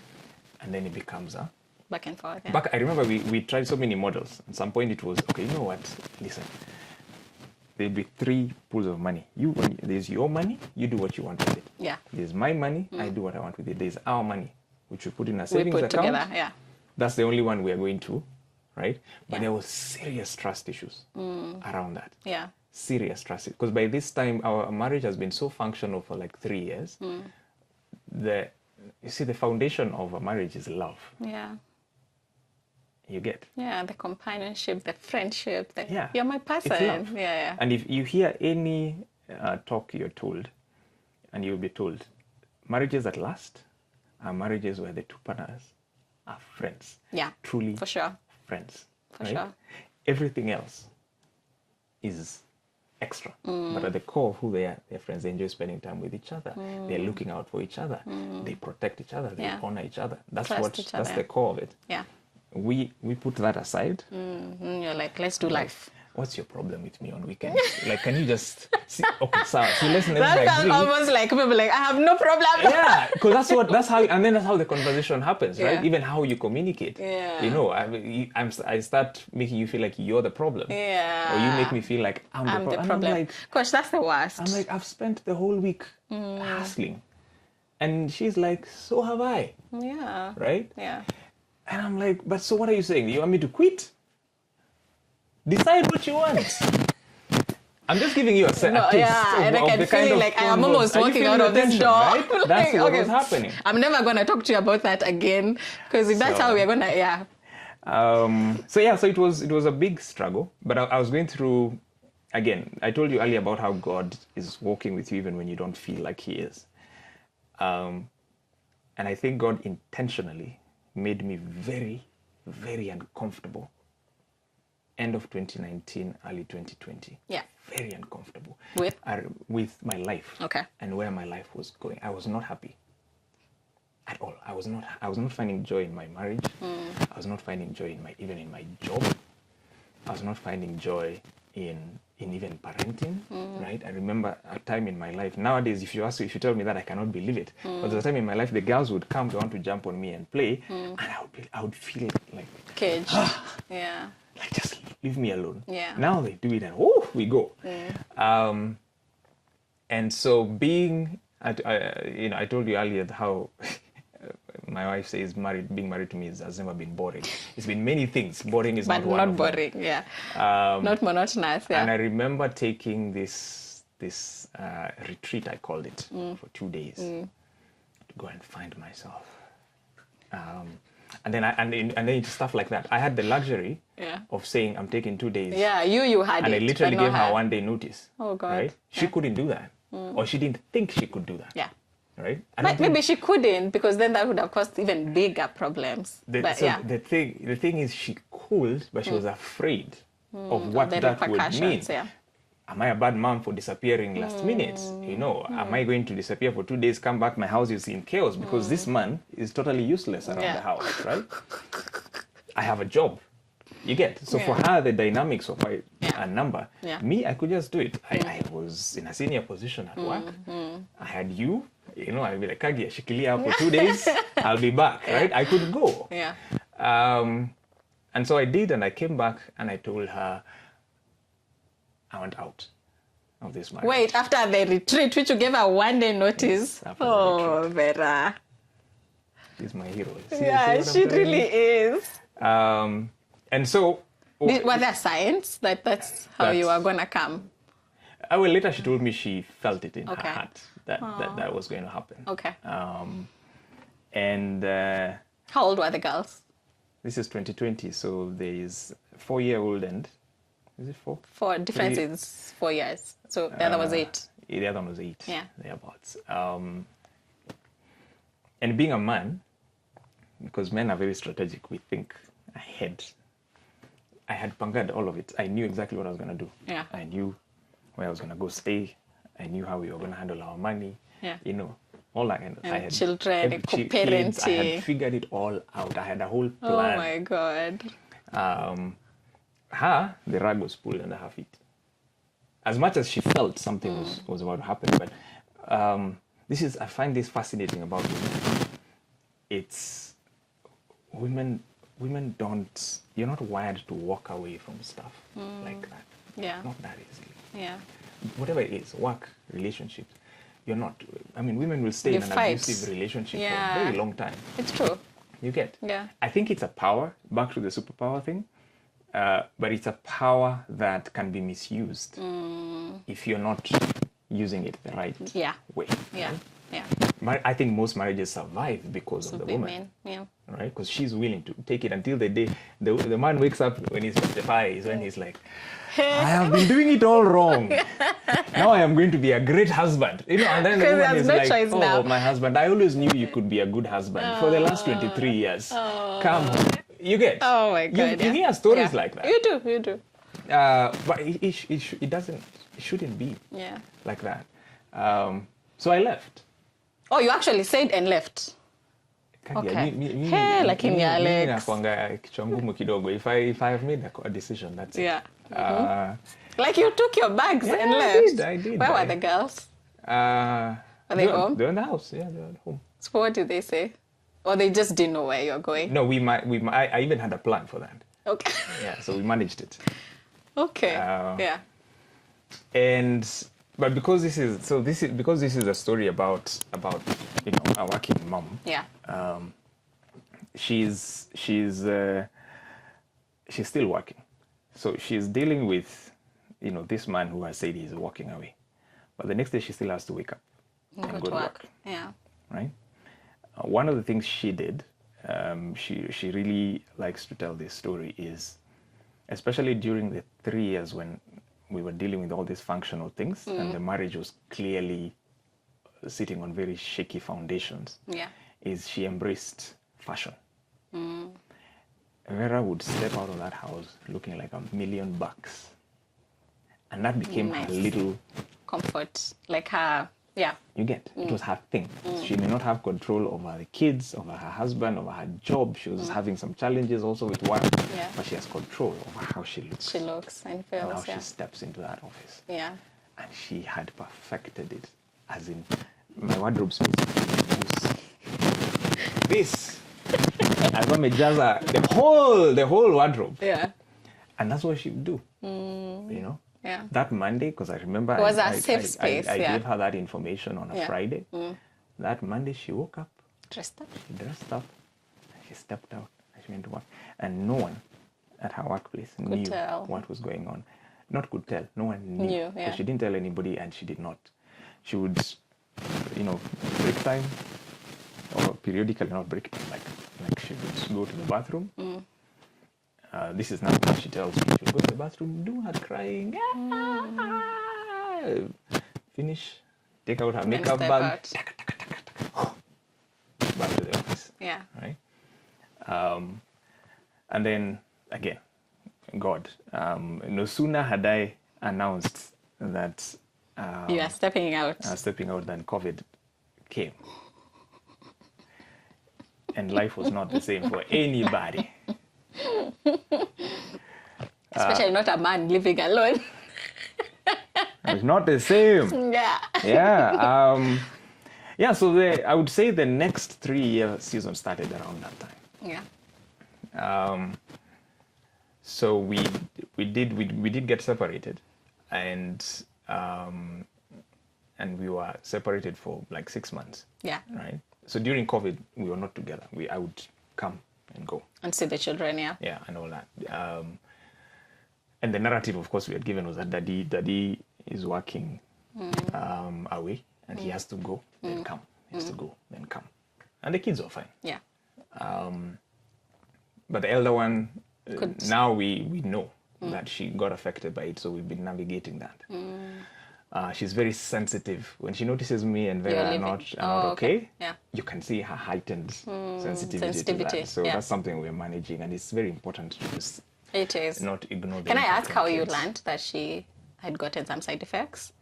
And then it becomes Back and forth. Yeah. I remember we tried so many models. At some point it was, okay, you know what, listen, there'll be 3 pools of money. There's your money, you do what you want with it. Yeah. There's my money, I do what I want with it. There's our money, which we put in a We savings put account. together, yeah. That's the only one we are going to, right? But Yeah. there was serious trust issues around that. Yeah. Serious trust. Because by this time, our marriage has been so functional for like 3 years. You see, the foundation of a marriage is love. Yeah. You get? Yeah, the companionship, the friendship, Yeah. you're my It's person. love. Yeah. And if you hear any talk you're told, and you'll be told, marriages that last are marriages where the 2 partners are friends. Yeah. Truly For sure. friends. For sure. Everything else is extra. But at the core of who they are, they're friends. They enjoy spending time with each other. They're looking out for each other. They protect each other. They Yeah. honor each other. That's Trust each that's other. the core of it. Yeah. We put that aside. You're like, let's do life. What's your problem with me on weekends? Like, can you just see? Okay, so let's never That sounds agree. almost like people like, I have no problem. Yeah, because that's how the conversation happens, right? Yeah. Even how you communicate. Yeah. You know, I start making you feel like you're the problem. Yeah. Or you make me feel like I'm I'm the the problem. problem. I'm like, Gosh, that's the worst. I've spent the whole week hustling. And she's like, so have I, Yeah. right? Yeah. And I'm like, but so what are you saying? You want me to quit? Decide what you want. I'm just giving you a taste and I can the feel kind of like I am convo- almost Are you walking feeling out of the this tension, door. Right? That's Like, what okay, was happening. I'm never going to talk to you about that again because if that's So- how we're going to, yeah. So it was a big struggle, but I was going through, again, I told you earlier about how God is walking with you even when you don't feel like he is. And I think God intentionally made me very, very uncomfortable. End of 2019, early 2020. Yeah. Very uncomfortable. With my life. Okay. And where my life was going. I was not happy at all. I was not finding joy in my marriage. I was not finding joy even in my job. I was not finding joy in even parenting, right? I remember a time in my life. Nowadays, if you tell me that, I cannot believe it. But there was a time in my life, the girls would come, they want to jump on me and play, and I would feel like Caged. Yeah. like, just leave me alone. Yeah. Now they do it and we go. And so I told you earlier how my wife says being married to me has never been boring. It's been many things. Boring is But not one not of them. boring, yeah. Not monotonous, yeah. And I remember taking this retreat, I called it, for 2 days to go and find myself. And then it's stuff like that. I had the luxury Yeah. of saying I'm taking 2 days. Yeah, you had And it. I literally but not gave her 1 day notice. Oh, God. Right? She Yeah. couldn't do that. Or she didn't think she could do that. Yeah. Right? I don't But think maybe she couldn't, because then that would have caused even bigger problems. But yeah. the thing is she could, but she was afraid of what the that would mean. repercussions, yeah. Am I a bad mom for disappearing last minute? You know, am I going to disappear for 2 days, come back, my house is in chaos because this man is totally useless around Yeah. the house, right? I have a job. You get. So for Yeah. her, the dynamics of Yeah. a number. Yeah. Me, I could just do it. I was in a senior position at work. I had you know, I'll be like, Kagia, shikilia for 2 days, I'll be back, right? I could go. Yeah. And so I did, and I came back and I told her I went out of this marriage. Wait, after the retreat, which you gave her 1 day notice. After the Oh, Vera. She's my hero. Yeah, what I'm she telling really is. you? And so... Were there signs that that's how you That's- were going to come? Well, later she told me she felt it in Okay. her heart that was going to happen. Okay. And How old were the girls? this is 2020, so there is 4-year-old and... Is it 4? For difference is 4 years. So the other was 8. The other one was 8. Yeah. Thereabouts. And being a man, because men are very strategic, we think ahead. I had pangad all of it. I knew exactly what I was going to do. Yeah. I knew where I was going to go stay. I knew how we were going to handle our money. Yeah. You know, all that kind of. And I had children, kids, co-parenting. I had figured it all out. I had a whole Oh plan. my God. Her, the rug was pulled under her feet. As much as she felt something was about to happen, but I find this fascinating about women. It's women don't, you're not wired to walk away from stuff like that. Yeah. Not that easily. Yeah. Whatever it is, work, relationships, you're not, I mean, women will stay You in an fight. abusive relationship Yeah. for a very long time. It's true. You get? Yeah. I think it's a power, back to the superpower thing, but it's a power that can be misused if you're not using it the right Yeah. way. Yeah. right? Yeah. I think most marriages survive because of the woman, Women. Yeah. right? Because she's willing to take it until the day the man wakes up when he's 55, is when he's like, I have been doing it all wrong. Now I am going to be a great husband. You know, and then the 'Cause woman there's is no like, choice oh, now." my husband, I always knew you could be a good husband for the last 23 years. Come home. You get? Oh my God. You yeah. hear stories Yeah. like that. You do. You do. But it shouldn't be Yeah. like that. So I left. Oh, you actually said and left. Okay. Hey, lakini Alex. Nakuanga kichwa ngumu kidogo. If I have made a decision, that's it. Yeah. Like you took your bags and left. I did. Where were the girls? Are they home? They're in the house. Yeah, they're at home. So what did they say? Or they just didn't know where you're going? No, I even had a plan for that. Okay. Yeah, so we managed it. Okay. Yeah. But because this is a story about a working mom. Yeah. She's still working, so she's dealing with this man who has said he's walking away, but the next day she still has to wake up and go to work. Yeah. Right. One of the things she did, she really likes to tell this story, is especially during the 3 years when we were dealing with all these functional things and the marriage was clearly sitting on very shaky foundations. Yeah. Is she embraced fashion. Vera would step out of that house looking like $1 million, and that became her Nice. little Comfort. Like her. Yeah. You get? It was her thing. She may not have control over the kids, over her husband, over her job. She was having some challenges also with work, Yeah. but she has control over how she looks She looks and and how feels. she Yeah. steps into that office. Yeah. And she had perfected it. As in, my wardrobe space was this. As well, the whole wardrobe. Yeah. And that's what she would do. You know? Yeah. That Monday, because I remember It was a safe space, I yeah. gave her that information on a Yeah. Friday. That Monday she woke up, Dressed up. she dressed up, and she stepped out and she went to work. And no one at her workplace knew tell. what was going on. Not could tell, no one knew. Knew, Because yeah. she didn't tell anybody and she did not. She would, break time, or periodically, not break time, like Like she would go to the bathroom. This is nothing she tells me. She'll go to the bathroom, do her crying. Finish, take out her makeup step bag. out. Taka, taka, taka, taka. Back to the office. Yeah. Right? And then again, God. No sooner had I announced that You are stepping out. stepping out than COVID came. And life was not the same for anybody. Especially not a man living alone. It's not the same. Yeah. Yeah. Yeah, so I would say the next 3-year season started around that time. Yeah. So we did get separated, and we were separated for like 6 months. Yeah. Right. So during COVID, we were not together. I would come and go. And see the children, yeah. Yeah, and all that. And the narrative, of course, we had given was that daddy is working away, and he has to go, then come. He has to go, then come. And the kids were fine. Yeah. But the elder one, Now we know that she got affected by it, so we've been navigating that. She's very sensitive. When she notices me and Vera are not okay, yeah. you can see her heightened sensitivity to that. So that's something we're managing, and it's very important to just It is. not ignore the Can I impact ask on how you kids. learned that she had gotten some side effects?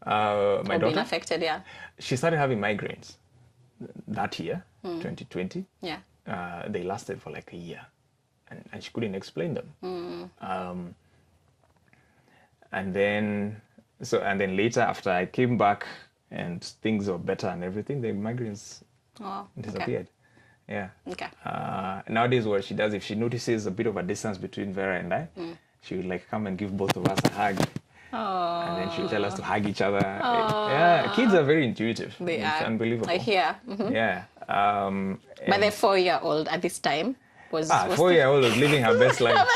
My Or been daughter, affected, yeah. she started having migraines that year, 2020. Yeah. They lasted for like a year, and she couldn't explain them. And then later, after I came back and things were better and everything, the migraines disappeared. Yeah. Okay. Nowadays, what she does, if she notices a bit of a distance between Vera and I, she will like come and give both of us a hug. And then she'll tell us to hug each other. Yeah, kids are very intuitive. They it's are. unbelievable. I hear. Yeah. But the 4-year-old at this time was 4-year-old was living her best life.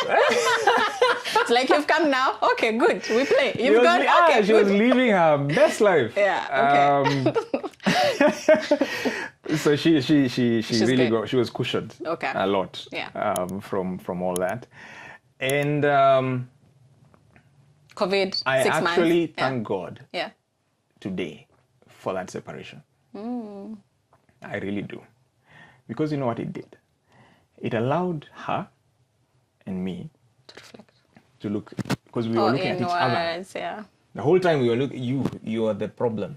It's like, you've come now. Okay, good. We play. You've gone. Okay, she was living her best life. Yeah. Okay. So she really good. she was cushioned Okay. a lot. Yeah. From all that, and COVID. I 6 months. actually thank God Yeah. today for that separation. I really do, because you know what it did? It allowed her and me To reflect. to look, because we were looking at each other. Inwards, yeah. The whole time we were looking, you are the problem.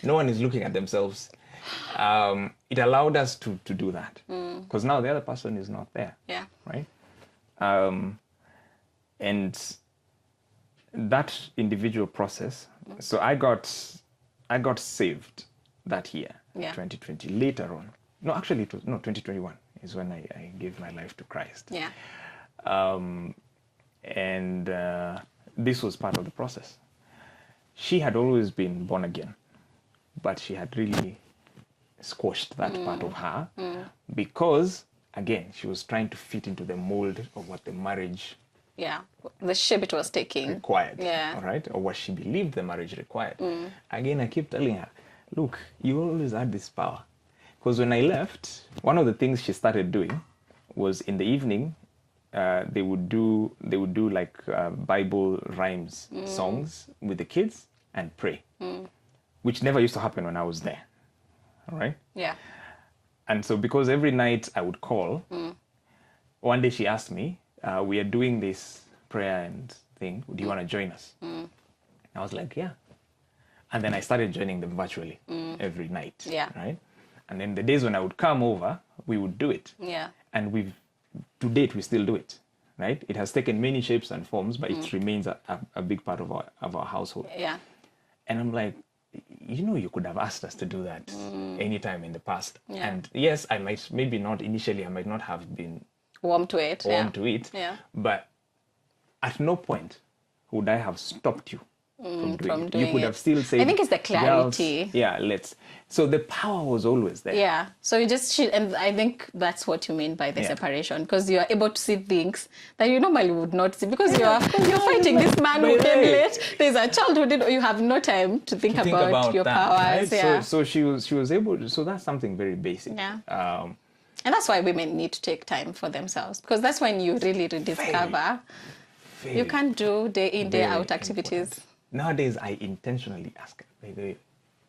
No one is looking at themselves. It allowed us to do that, because now the other person is not there. Yeah. Right? And that individual process. So I got saved that year, Yeah. 2020. Later on, no, actually it was 2021 is when I gave my life to Christ. Yeah. And this was part of the process. She had always been born again, but she had really squashed that part of her because, again, she was trying to fit into the mold of what the marriage Yeah. The shape it was taking. required, Yeah. all right, or what she believed the marriage required. Again, I keep telling her, look, you always had this power. Because when I left, one of the things she started doing was in the evening, they would do like Bible rhymes songs with the kids and pray, which never used to happen when I was there. All right. Yeah. And so because every night I would call, one day she asked me, we are doing this prayer and thing. Do you want to join us? I was like, yeah. And then I started joining them virtually every night. Yeah. Right. And then the days when I would come over, we would do it. Yeah. And to date, we still do it. Right. It has taken many shapes and forms, but it remains a big part of our household. Yeah. And I'm like, you could have asked us to do that anytime in the past. Yeah. And yes, I might not have been Warm to it. warm to it. Yeah. But at no point would I have stopped you from doing it. You doing could it. have still said, I think it's the clarity. "Girls, yeah, let's." So the power was always there. Yeah. So you just and I think that's what you mean by the separation, because you are able to see things that you normally would not see, because you're fighting this man who came late. There's a child who did. You have no time to think about your that, powers. right? Yeah. So she was able to. So that's something very basic. Yeah. And that's why women need to take time for themselves, because that's when you really rediscover. Very, You can't do day in, day very out activities. important. Nowadays, I intentionally ask her, baby,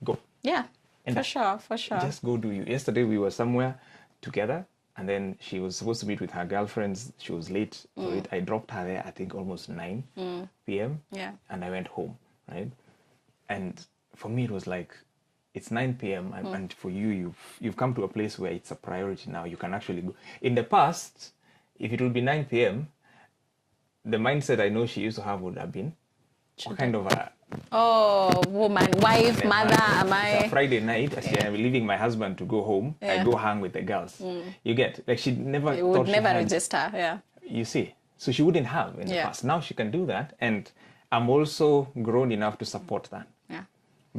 go. Yeah, And for sure, for sure. Just go do you. Yesterday, we were somewhere together, and then she was supposed to meet with her girlfriends. She was late for it. I dropped her there, I think, almost 9 p.m. Yeah. And I went home, right? And for me, it was like, it's 9 p.m. And for you, you've come to a place where it's a priority now. You can actually go. In the past, if it would be 9 p.m., the mindset I know she used to have would have been, what kind of a woman, wife, mother, am it's a I? Friday night, as I'm leaving my husband to go home, I go hang with the girls. You get, like, she never It thought would she never had, register, yeah. you see. So she wouldn't have in the Yeah. past. Now she can do that. And I'm also grown enough to support that. Yeah.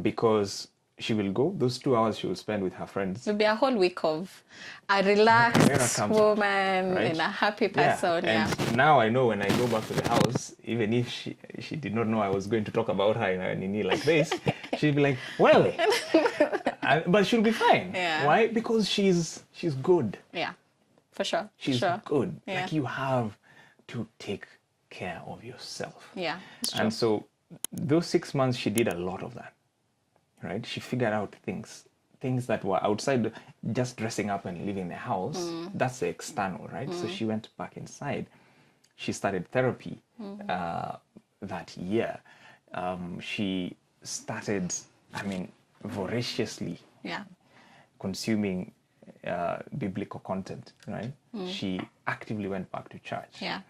Because she will go, those 2 hours she will spend with her friends. It'll be a whole week of a Vera relaxed comes woman right? and a happy person. Yeah. And now I know when I go back to the house, even if she did not know I was going to talk about her in a nini like this, she'd be like, well, but she'll be fine. Yeah. Why? Because she's good. Yeah, for sure. She's sure. good. Yeah. Like, you have to take care of yourself. Yeah, it's true. And so those 6 months, she did a lot of that, right? She figured out things that were outside just dressing up and leaving the house. That's the external, right? So she went back inside. She started therapy that year. She started, voraciously Yeah. consuming biblical content, right? She actively went back to church. Yeah.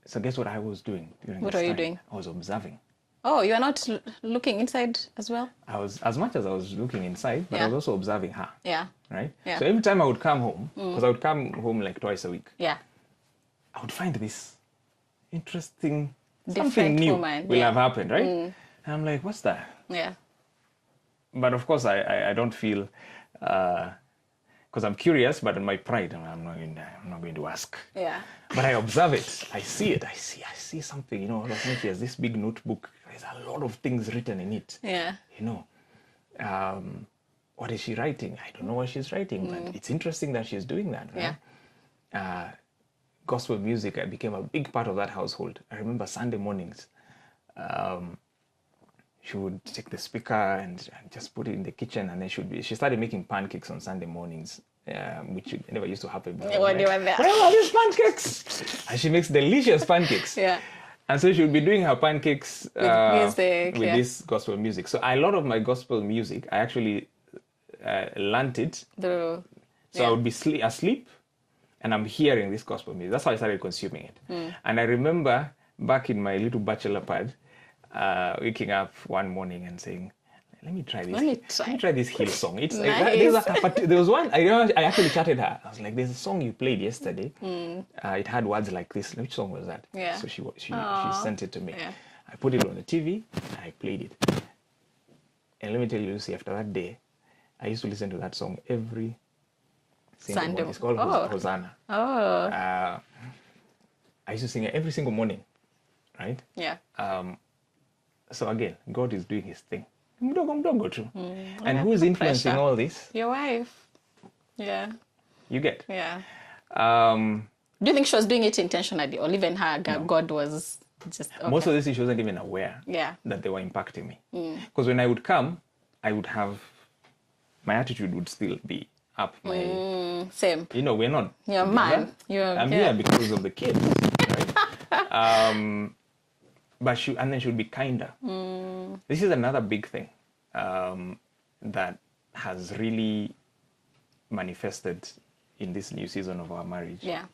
So guess what I was doing during What this were you time? doing? I was observing. Oh, you are not looking inside as well? I was, as much as I was looking inside, but I Yeah. was also observing her, Yeah. right? Yeah. So every time I would come home, because I would come home like twice a week, Yeah. I would find this interesting, Different something new woman, will yeah. have happened, right? And I'm like, what's that? Yeah. But of course, I don't feel, because I'm curious, but in my pride, I'm not going to ask. Yeah. But I observe it. I see it. I see something. All of a sudden, she has this big notebook. There's a lot of things written in it. Yeah. What is she writing? I don't know what she's writing, but it's interesting that she's doing that. Right? Gospel music became a big part of that household. I remember Sunday mornings. She would take the speaker and just put it in the kitchen, and then she started making pancakes on Sunday mornings, which never used to happen before. When you were there. Where are these pancakes? And she makes delicious pancakes. Yeah. And so she would be doing her pancakes With music, with yeah. this gospel music. So a lot of my gospel music, I actually learnt it. So I would be asleep, and I'm hearing this gospel music. That's how I started consuming it. And I remember back in my little bachelor pad, waking up one morning and saying, let me try this. Let me try this Hill song. It's Nice. there was one. I actually chatted her. I was like, "There's a song you played yesterday. It had words like this. Which song was that?" Yeah. So she sent it to me. Yeah. I put it on the TV. And I played it. And let me tell you, Lucy, after that day, I used to listen to that song every single Sunday. morning. It's called Hosanna. Oh. I used to sing it every single morning, right? Yeah. So again, God is doing His thing. Mdogo too. And who's influencing pressure. all this? Your wife. Yeah. You get. Yeah. Um, Do you think she was doing it intentionally, or even her God was just okay? Most of this, she wasn't even aware Yeah. that they were impacting me. Because when I would come, I would have, my attitude would still be up. Same. We're not. You're a man. I'm here because of the kids, right? But she would be kinder. This is another big thing that has really manifested in this new season of our marriage. Yeah.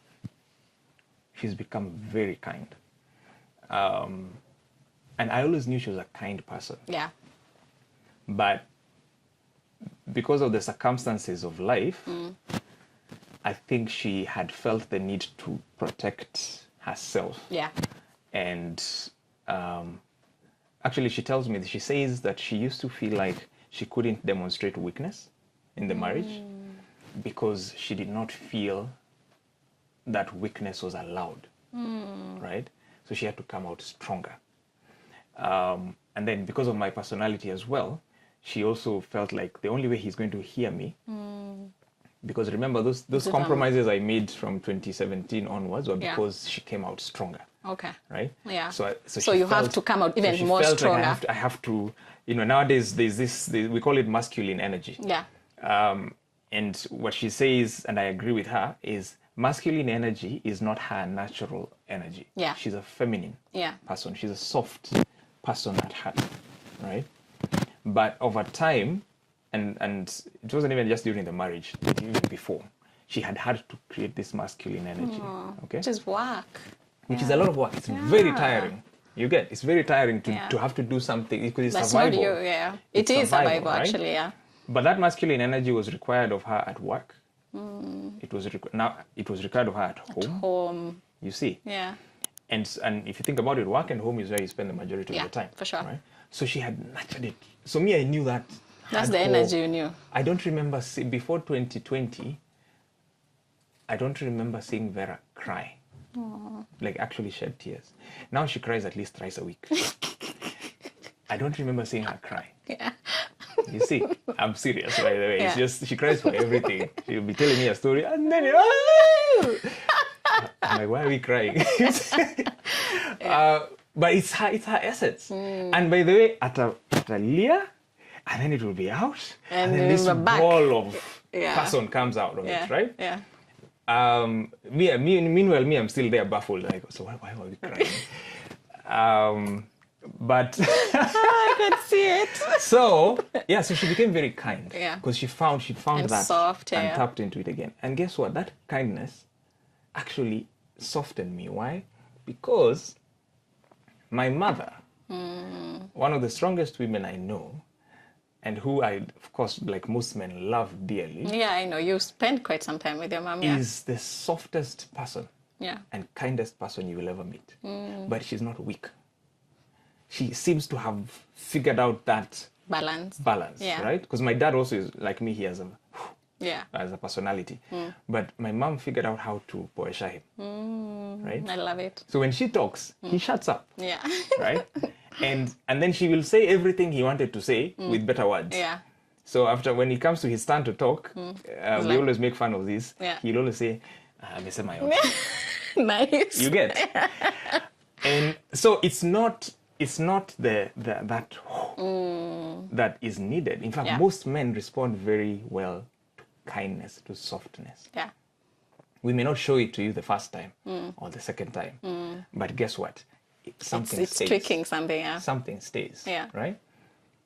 She's become very kind. And I always knew she was a kind person. Yeah. But because of the circumstances of life, I think she had felt the need to protect herself. Yeah. And actually, she tells me, she says that she used to feel like she couldn't demonstrate weakness in the marriage because she did not feel that weakness was allowed, right? So she had to come out stronger. And then because of my personality as well, she also felt like the only way he's going to hear me Because remember, those compromises I made from 2017 onwards were because she came out stronger. Okay. Right? Yeah. So you have to come out even more stronger. Like I have to, nowadays there's this, we call it masculine energy. Yeah. And what she says, and I agree with her, is masculine energy is not her natural energy. Yeah. She's a feminine person. She's a soft person at heart, right? But over time, and it wasn't even just during the marriage, even before, she had to create this masculine energy. Okay? Which is work. Which is a lot of work. It's very tiring. It's very tiring to have to do something because it's That's survival. not you, It is survival, right? actually, But that masculine energy was required of her at work. It was required of her at home. At home. You see. Yeah. And if you think about it, work and home is where you spend the majority of the time. For sure. Right? So she had nurtured it. So me, I knew that. That's the energy you knew. I don't remember before 2020. I don't remember seeing Vera cry. Like actually shed tears. Now she cries at least thrice a week. I don't remember seeing her cry. Yeah. You see, I'm serious, by the way. Yeah. It's just she cries for everything. She'll be telling me a story and then I'm like, why are we crying? But it's her essence. And by the way, at a Leah, and then it will be out, and then this ball of person comes out of it, right? Yeah. Meanwhile, I'm still there baffled. Like, so why were we crying? But I could see it. So she became very kind. Yeah. Because she found and that soft, and tapped into it again. And guess what? That kindness actually softened me. Why? Because my mother, one of the strongest women I know, and who I, of course, like most men, love dearly. Yeah, I know. You spent quite some time with your mom. Is the softest person and kindest person you will ever meet. But she's not weak. She seems to have figured out that balance, right? Because my dad also is like me. He has a personality. But my mom figured out how to poesha him, right? I love it. So when she talks, he shuts up, Yeah. right? And then she will say everything he wanted to say with better words. Yeah. So when it comes to his turn to talk, we always make fun of this. Yeah. He'll always say, amesema yote. Nice. You get? And so it's not that that is needed. In fact, most men respond very well to kindness, to softness. Yeah. We may not show it to you the first time or the second time, but guess what? Something it's stays. tweaking something. Something stays. Yeah. Right?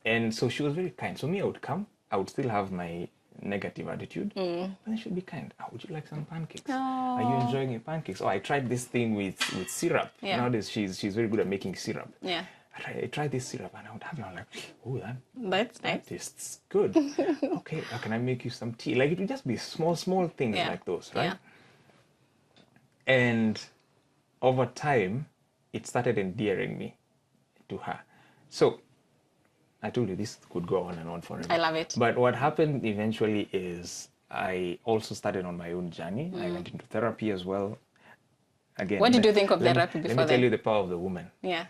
And so she was very kind. So me, I would still have my negative attitude, but then she'd be kind. Would you like some pancakes? Are you enjoying your pancakes? I tried this thing with syrup. Yeah. Nowadays she's very good at making syrup. Yeah. I tried this syrup and I would have it. I'm like, oh, That's nice. that tastes good. Okay, can I make you some tea? Like it would just be small things like those, right? Yeah. And over time, it started endearing me to her. So I told you this could go on and on forever. I love it. But what happened eventually is I also started on my own journey. I went into therapy as well. Again, What did you think of therapy before Let me tell then? you the power of the woman. Yeah.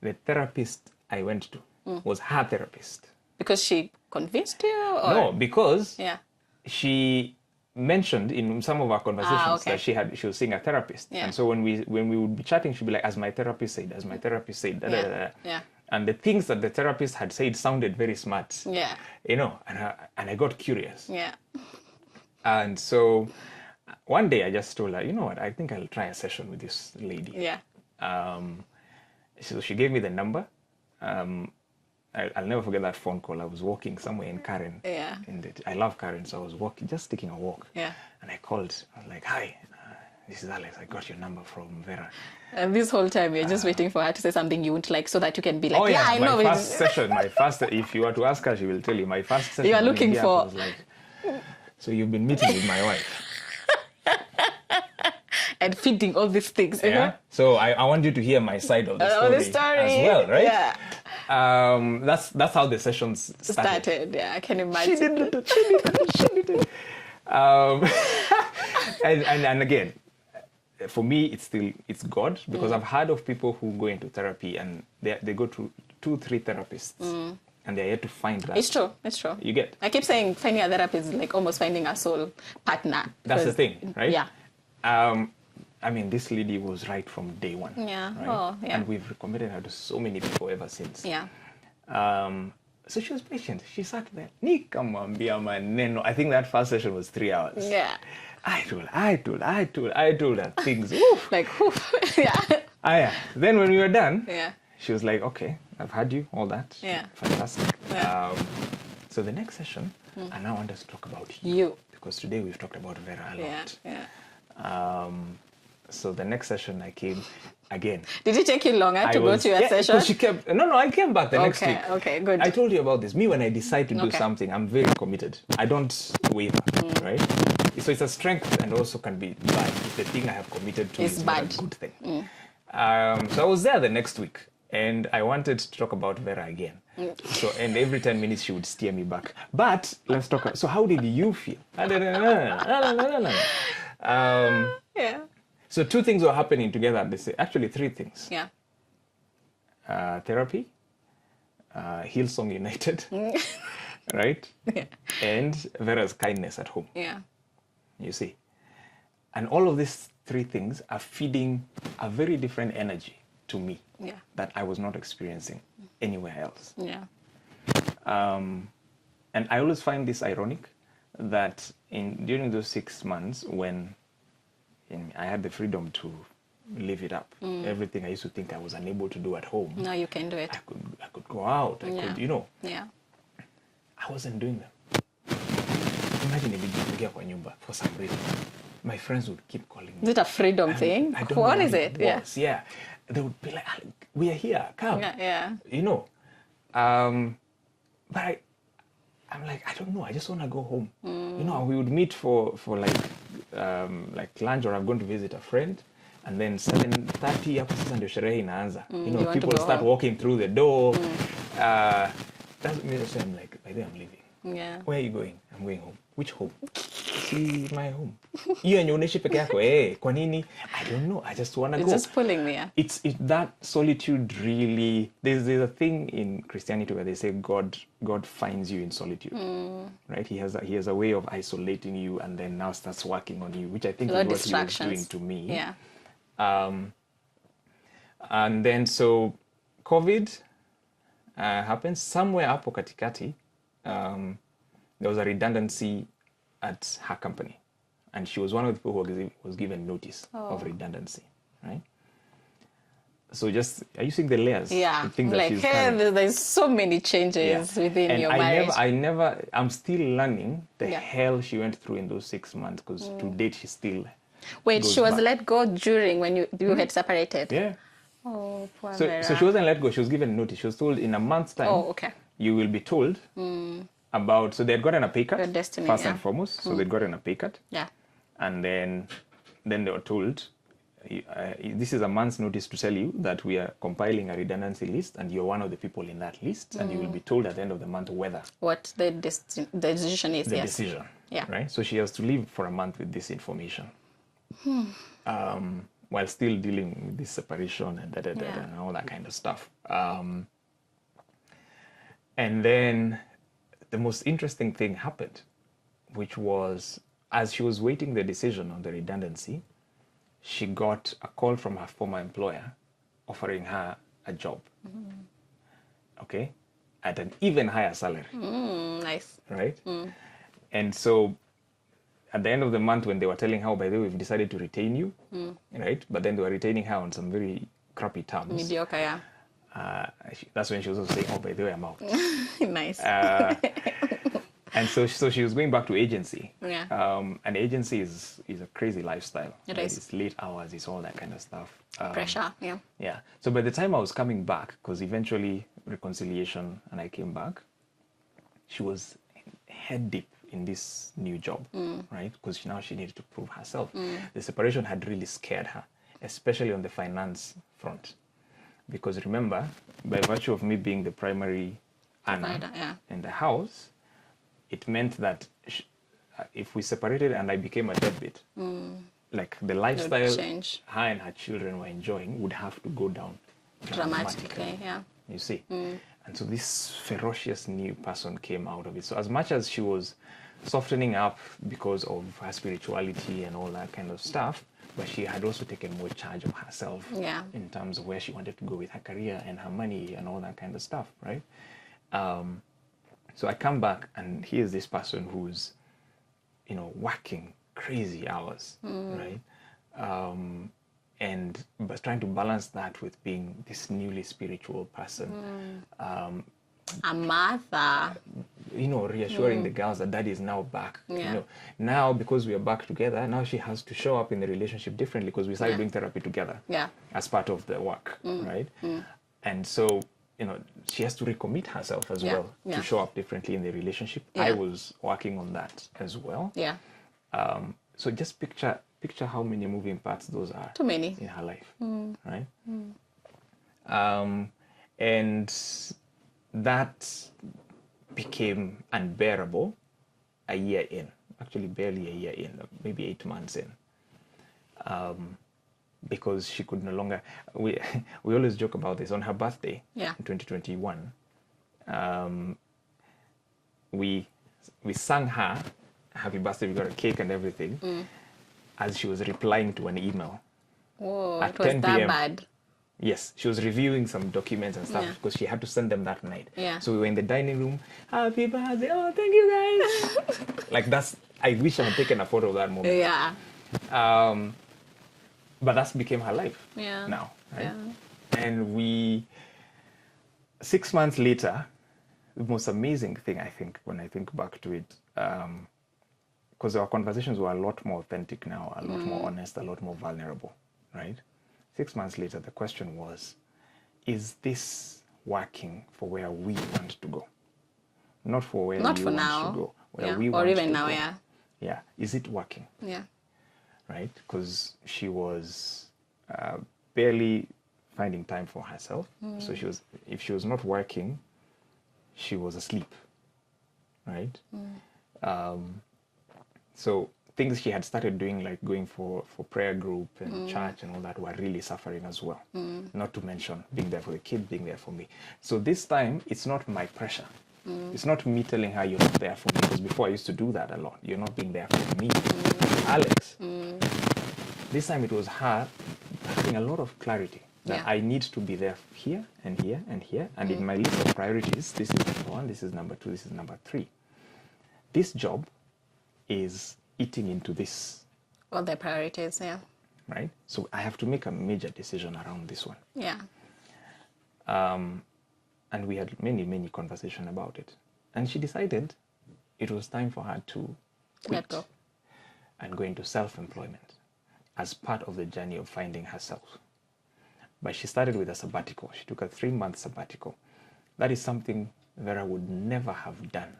The therapist I went to was her therapist. Because she convinced you? Or? No, because Yeah. she mentioned in some of our conversations okay. that she was seeing a therapist. Yeah. And so when we would be chatting, she'd be like, as my therapist said, da, da, da, da. Yeah. And the things that the therapist had said sounded very smart. Yeah. And I got curious. Yeah. And so one day I just told her, you know what, I think I'll try a session with this lady. Yeah. So she gave me the number. I'll never forget that phone call. I was walking somewhere in Karen. Yeah. And I love Karen, so I was just taking a walk. Yeah. And I called. I was like, hi, this is Alex. I got your number from Vera. And this whole time you're just waiting for her to say something you wouldn't like so that you can be like, I know. My first session, if you were to ask her, she will tell you. My first session. You are looking here, for. I was like, so you've been meeting with my wife. And feeding all these things. Yeah. So I want you to hear my side of the story as well, right? Yeah. That's how the sessions started. Yeah, I can imagine. She did it. And again, for me, it's God, because I've heard of people who go into therapy and they go to 2-3 therapists, and they're yet to find that. It's true. It's true. You get? I keep saying finding a therapist is like almost finding a soul partner. That's the thing, right? Yeah. I mean, this lady was right from day one. Yeah. Right? Oh, yeah. And we've recommended her to so many people ever since. Yeah. So she was patient. She sat there. Nikamwambia maneno. I think that first session was 3 hours. Yeah. I told her things. Oof. Like, oof. Yeah. Yeah. Then when we were done, Yeah. she was like, okay, I've had you, all that. Yeah. Fantastic. Yeah. So the next session, I now want us to talk about you. You. Because today we've talked about Vera a Yeah. lot. Yeah. So the next session I came again. Did it take you longer to go to your session? She kept, no, I came back the next week. Okay, good. I told you about this. Me, when I decide to do Okay. something, I'm very committed. I don't waver, right? So it's a strength and also can be bad. If the thing I have committed to It's is not bad. a good thing. So I was there the next week and I wanted to talk about Vera again. So, and every 10 minutes she would steer me back. But let's talk. So how did you feel? Yeah. So 2 things were happening together at the same. Actually 3 things. Yeah. Therapy, Hillsong United, right? Yeah. And Vera's kindness at home. Yeah. You see, and all of these 3 things are feeding a very different energy to me Yeah. that I was not experiencing anywhere else. Yeah. And I always find this ironic that during those 6 months when I had the freedom to live it up, everything I used to think I was unable to do at home, Now you can do it. I could go out, I could, Yeah. I wasn't doing them. Imagine nilijipokea kwa nyumba for some reason. My friends would keep calling Is me. it a freedom thing? I don't What know is it? Yeah. was. Yeah. They would be like, we are here, come. Yeah. But I'm like, I don't know, I just want to go home. We would meet for like lunch, or I'm going to visit a friend. And then 7:30 hapo sasa ndio sherehe inaanza. You want to People go start home. walking through the door. That's me. So I'm like, by the way, I'm leaving. Yeah. Where are you going? I'm going home. Which home? See, my home. Hiyo yenye unaishi peke yako. Kwa nini? I don't know. I just want to It's go. just pulling me. Yeah. It's that solitude really. There's a thing in Christianity where they say God finds you in solitude, right? He has a way of isolating you and then now starts working on you, which I think is what he was doing to me. Yeah. And then so COVID happens somewhere hapo katikati. There was a redundancy at her company, and she was one of the people who was given notice of redundancy, right? So are you seeing the layers? Yeah. The things that Like, she's hey, carrying? there's so many changes within And your marriage. I'm still learning the Yeah. hell she went through in those 6 months, because to date she still Wait, goes she was back. let go during when you had separated? Yeah. Oh, poor So Vera. she wasn't let go. She was given notice. She was told in a month's time. Oh, okay. You will be told about. So they had gotten a pay cut. Your destiny, first yeah. and foremost. So they'd gotten a pay cut, Yeah. and then they were told, this is a month's notice to tell you that we are compiling a redundancy list, and you're one of the people in that list, and you will be told at the end of the month whether What the decision is, the yes. decision. Yeah. Right. So she has to leave for a month with this information. While still dealing with this separation and and all that kind of stuff. And then the most interesting thing happened, which was as she was waiting the decision on the redundancy, she got a call from her former employer offering her a job. Okay? At an even higher salary. Nice. Right? And so at the end of the month, when they were telling her, by the way, we've decided to retain you, right? But then they were retaining her on some very crappy terms. Mediocre, yeah. That's when she was also saying, oh, by the way, I'm out. Nice. And so she was going back to agency. Yeah. And agency is a crazy lifestyle. It right? is. It's late hours, it's all that kind of stuff. Pressure, yeah. Yeah. So by the time I was coming back, because eventually reconciliation and I came back, she was head deep in this new job, right? Because now she needed to prove herself. The separation had really scared her, especially on the finance front. Because remember, by virtue of me being the primary earner in the house, it meant that if we separated and I became a deadbeat, like the lifestyle her and her children were enjoying would have to go down Dramatically, yeah. you see. And so this ferocious new person came out of it. So as much as she was softening up because of her spirituality and all that kind of stuff, but she had also taken more charge of herself in terms of where she wanted to go with her career and her money and all that kind of stuff, right? So I come back and here's this person who's, working crazy hours, right? And but trying to balance that with being this newly spiritual person. A mother. Reassuring the girls that daddy is now back. Now because we are back together, now she has to show up in the relationship differently because we started doing therapy together as part of the work, right? And so, she has to recommit herself as well to show up differently in the relationship. I was working on that as well. So just picture how many moving parts those are. Too many. In her life, right? And that became unbearable a year in, actually barely a year in, maybe 8 months in, because she could no longer, we always joke about this, on her birthday in 2021, we sang her happy birthday, we got a cake and everything, as she was replying to an email. Oh, at it was 10 that p.m. bad. Yes, she was reviewing some documents and stuff because she had to send them that night. So we were in the dining room, happy birthday, oh, thank you guys. Like I wish I had taken a photo of that moment. But that became her life now, right? And 6 months later, the most amazing thing, I think, when I think back to it, because our conversations were a lot more authentic now, a lot more honest, a lot more vulnerable, right? 6 months later, the question was, is this working for where we want to go? Not for where you want to go, where we want to go. Or even now, Yeah, is it working? Right? Because she was barely finding time for herself. So if she was not working, she was asleep, right? So things she had started doing, like going for prayer group and church and all that, were really suffering as well. Not to mention being there for the kid, being there for me. So this time, it's not my pressure. It's not me telling her you're not there for me, because before I used to do that a lot. You're not being there for me, Alex. This time it was her having a lot of clarity that I need to be there here and here and here. And in my list of priorities, this is number 1, this is number 2, this is number 3. This job is eating into this. All the priorities, Right? So I have to make a major decision around this one. And we had many, many conversations about it. And she decided it was time for her to quit and go into self-employment as part of the journey of finding herself. But she started with a sabbatical. She took a 3-month sabbatical. That is something that I would never have done.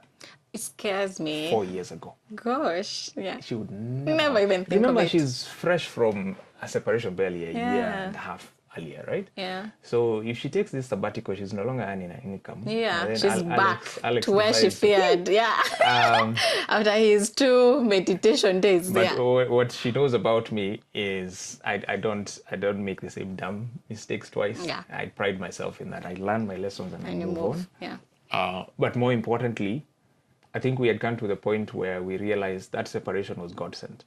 It scares me. 4 years ago. Gosh, She would never even think of it. Remember, she's fresh from a separation barely a year and a half earlier, right? So if she takes this sabbatical, she's no longer earning an income. She's back to where she feared. After his 2 meditation days. But what she knows about me is I don't make the same dumb mistakes twice. I pride myself in that. I learn my lessons and I move on. But more importantly, I think we had come to the point where we realized that separation was God sent.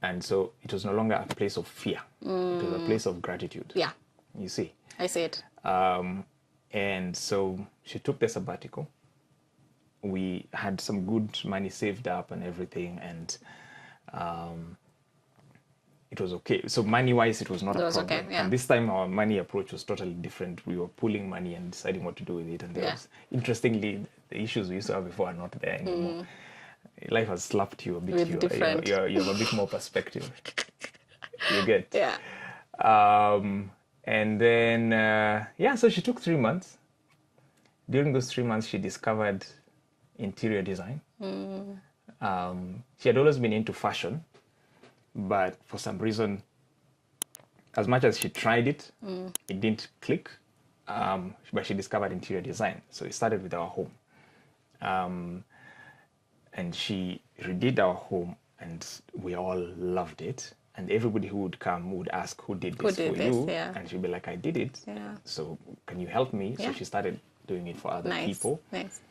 And so it was no longer a place of fear. It was a place of gratitude. You see? I see it. And so she took the sabbatical. We had some good money saved up and everything. And it was okay. So money-wise, it was not a problem. Okay, and this time, our money approach was totally different. We were pulling money and deciding what to do with it. And there was, interestingly, the issues we used to have before are not there anymore. Life has slapped you a bit. You have a bit more perspective. You get. And then, so she took 3 months. During those 3 months, she discovered interior design. She had always been into fashion. But for some reason, as much as she tried it, it didn't click. But she discovered interior design. So it started with our home. And she redid our home, and we all loved it. And everybody who would come would ask, who did Who this did for this? you? Yeah. And she'd be like, I did it. Yeah. So can you help me? Yeah. So she started doing it for other people. Nice.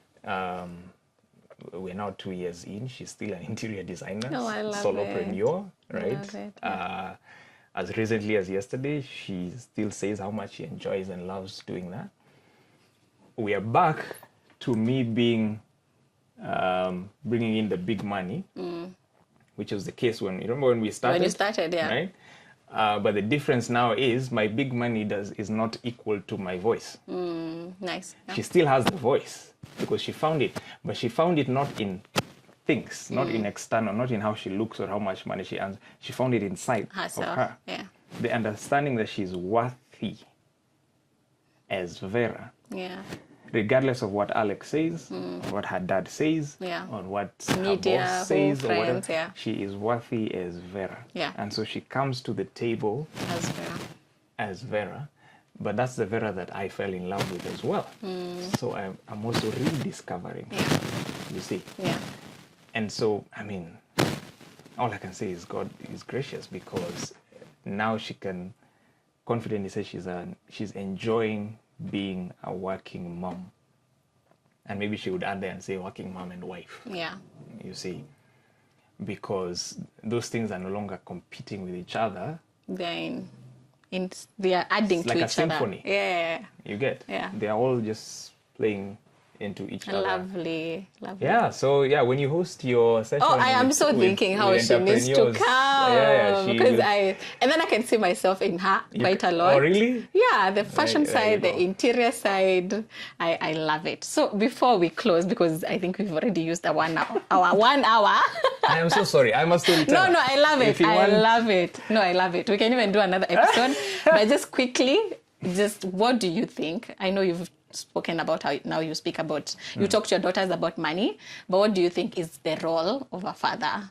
We're now 2 years in. She's still an interior designer, Oh, I love solopreneur, right? love it, yeah. As recently as yesterday, she still says how much she enjoys and loves doing that. We are back to me being bringing in the big money, which was the case when you remember when we started. When you started, yeah. Right. But the difference now is my big money is not equal to my voice. Nice. Yeah. She still has the voice because she found it, but she found it not in things, not in external, not in how she looks or how much money she earns. She found it inside Herself. of her. Yeah. The understanding that she's worthy as Vera, Yeah. regardless of what Alex says, or what her dad says, Yeah. or what Media, her boss says, who, or whatever, friends, yeah. she is worthy as Vera. Yeah. And so she comes to the table As well. as Vera, but that's the Vera that I fell in love with as well. So I'm also rediscovering, Yeah. you see. Yeah. And so, I mean, all I can say is God is gracious because now she can confidently say she's enjoying being a working mom. And maybe she would add there and say working mom and wife, Yeah. you see, because those things are no longer competing with each other. Then they are adding It's to like a each other. symphony. Yeah. You get? Yeah. They are all just playing into each other. Lovely. Yeah, so yeah, when you host your session, Oh, I am so thinking how she needs to come. Yeah, because and then I can see myself in her quite a lot. Oh, really? Yeah, the fashion There you side, the go. interior side, I love it. So before we close, because I think we've already used the 1 hour, our 1 hour. I am so sorry. I must still tell. No, I love If it. you I want- love it. No, I love it. We can even do another episode. But just quickly, just what do you think? I know you've spoken about how now you speak about, you talk to your daughters about money, but what do you think is the role of a father,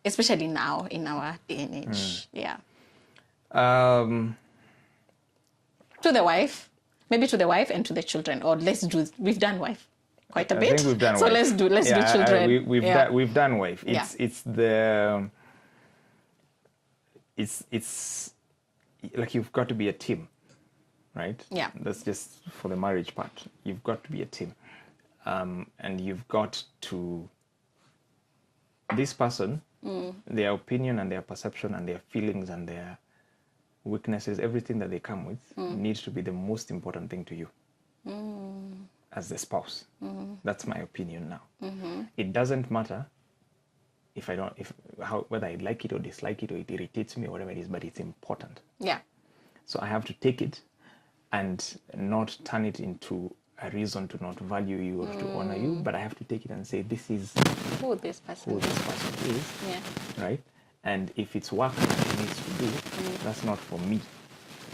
especially now in our day and age? Yeah. To the wife, maybe to the wife and to the children, or we've done wife quite a I bit. think we've done so wife. let's do children. We've done wife. Yeah. It's like you've got to be a team, right? Yeah. That's just for the marriage part. You've got to be a team, and you've got to this person, their opinion and their perception and their feelings and their weaknesses, everything that they come with needs to be the most important thing to you as the spouse. That's my opinion now. It doesn't matter whether I like it or dislike it or it irritates me or whatever it is, but it's important. Yeah. So I have to take it and not turn it into a reason to not value you or to honor you, but I have to take it and say, this is Who this person who is. this person is, Yeah. right? And if it's work that she needs to do, that's not for me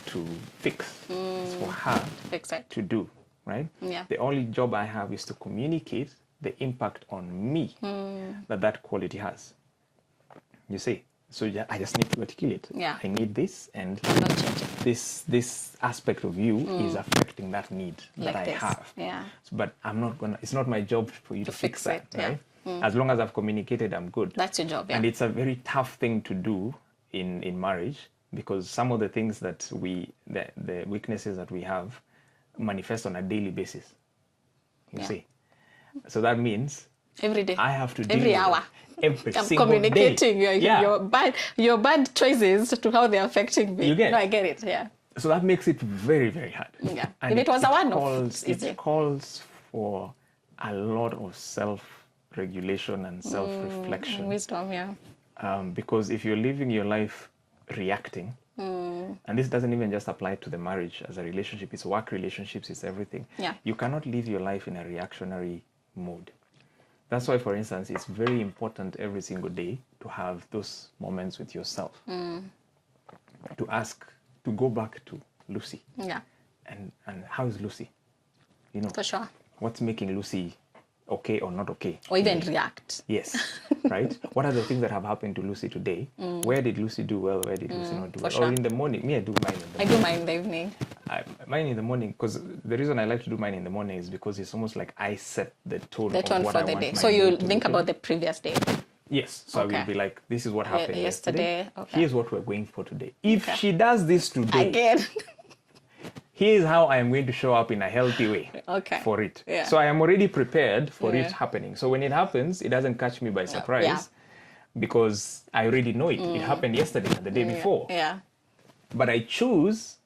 to fix. It's for her Fix it. to do, right? Yeah. The only job I have is to communicate the impact on me that quality has. You see? So I just need to articulate. Yeah. I need this, and Not changing. this aspect of you is affecting that need that Like I this. have. Yeah. But I'm not gonna. It's not my job for you to fix fix that, it, yeah. right? As long as I've communicated, I'm good. That's your job. Yeah. And it's a very tough thing to do in marriage, because some of the things that the weaknesses that we have manifest on a daily basis. You Yeah. see? So that means Every day. I have to deal Every with hour. it every I'm single communicating day. Yeah. your bad choices to how they're affecting me. You get No, it? I get it. Yeah. So that makes it very, very hard. Yeah. And If it was a one-off, it's easy. it calls for a lot of self-regulation and self-reflection. Wisdom. Yeah. Because if you're living your life reacting, and this doesn't even just apply to the marriage as a relationship, it's work relationships, it's everything. Yeah. You cannot live your life in a reactionary mode. That's why, for instance, it's very important every single day to have those moments with yourself. To ask, to go back to Lucy. Yeah. And how is Lucy? You know, For sure. what's making Lucy okay or not okay? Or even react. Yes, right? What are the things that have happened to Lucy today? Where did Lucy do well? Where did Lucy not do well? for sure. Or in the morning. Me, I do mine in the I morning. do mine in the evening. Mine in the morning, because the reason I like to do mine in the morning is because it's almost like I set the tone The of tone what for I the want day. my So you day to think look about like. the previous day. Yes. So I will be like, this is what happened yesterday. Okay. Here's what we're going for today. If she does this today, Again. here's how I am going to show up in a healthy way for it. Yeah. So I am already prepared for it happening. So when it happens, it doesn't catch me by surprise because I already know it. It happened yesterday and the day before. Yeah. But I choose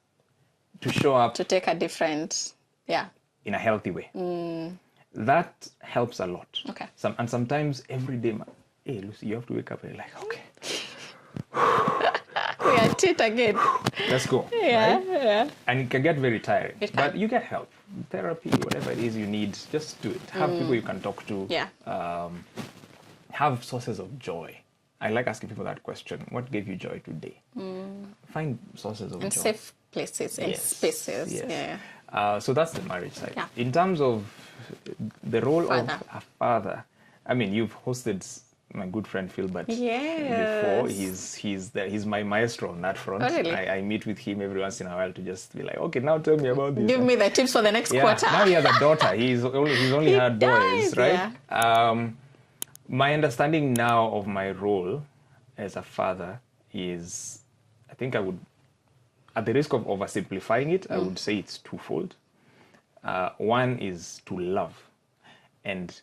to show up to take a different, in a healthy way. That helps a lot. Okay. And sometimes every day, hey, Lucy, you have to wake up and you're like, okay. We are at it again. Let's go. Yeah, right? yeah. And it can get very tiring. It can. But you get help. Therapy, whatever it is you need, just do it. Have people you can talk to. Yeah. Have sources of joy. I like asking people that question. What gave you joy today? Find sources of joy. And safe places and spaces. Yes. Yeah. So that's the marriage side. Yeah. In terms of the role Father. of a father, I mean, you've hosted my good friend Philbert before. He's my maestro on that front. Oh, really? I meet with him every once in a while to just be like, okay, now tell me about this. Give me the tips for the next quarter. Now he has a daughter. He's only had boys, right? Yeah. My understanding now of my role as a father is, I think I would, at the risk of oversimplifying it, I would say it's twofold. One is to love, and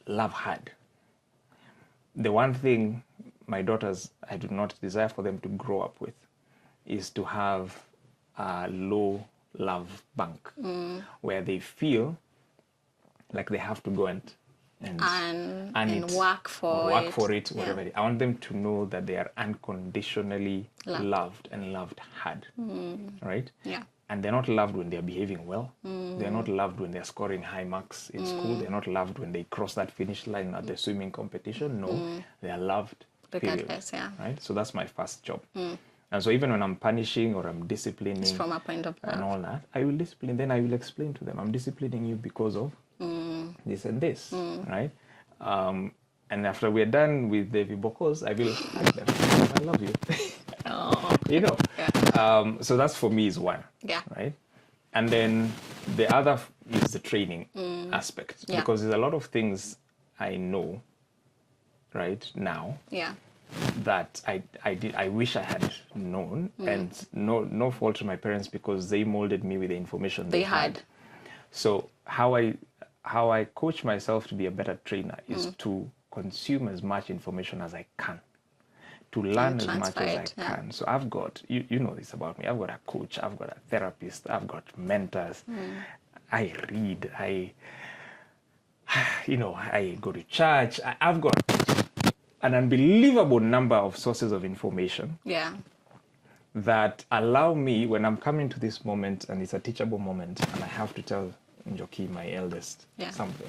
love hard. The one thing my daughters, I do not desire for them to grow up with is to have a low love bank where they feel like they have to go and work for it, whatever it is. I want them to know that they are unconditionally loved and loved hard, right? Yeah. And they're not loved when they're behaving well. They're not loved when they're scoring high marks in school. They're not loved when they cross that finish line at the swimming competition. No, they are loved, period. Right? So that's my first job. And so even when I'm punishing or I'm disciplining, it's from a point of love. And all that, I will discipline. Then I will explain to them, I'm disciplining you because of this and this, right? And after we're done with the vibocos, I will hug them. I love you. You know. Yeah. So that's for me is one. Yeah. Right. And then the other is the training aspect, because there's a lot of things I know right now. Yeah. That I wish I had known, and no fault to my parents because they molded me with the information they had. So how I coach myself to be a better trainer is to consume as much information as I can, to learn as much as I can. So I've got, you know this about me, I've got a coach, I've got a therapist, I've got mentors. I read, I go to church. I've got an unbelievable number of sources of information that allow me, when I'm coming to this moment and it's a teachable moment and I have to tell Njoki, my eldest, something,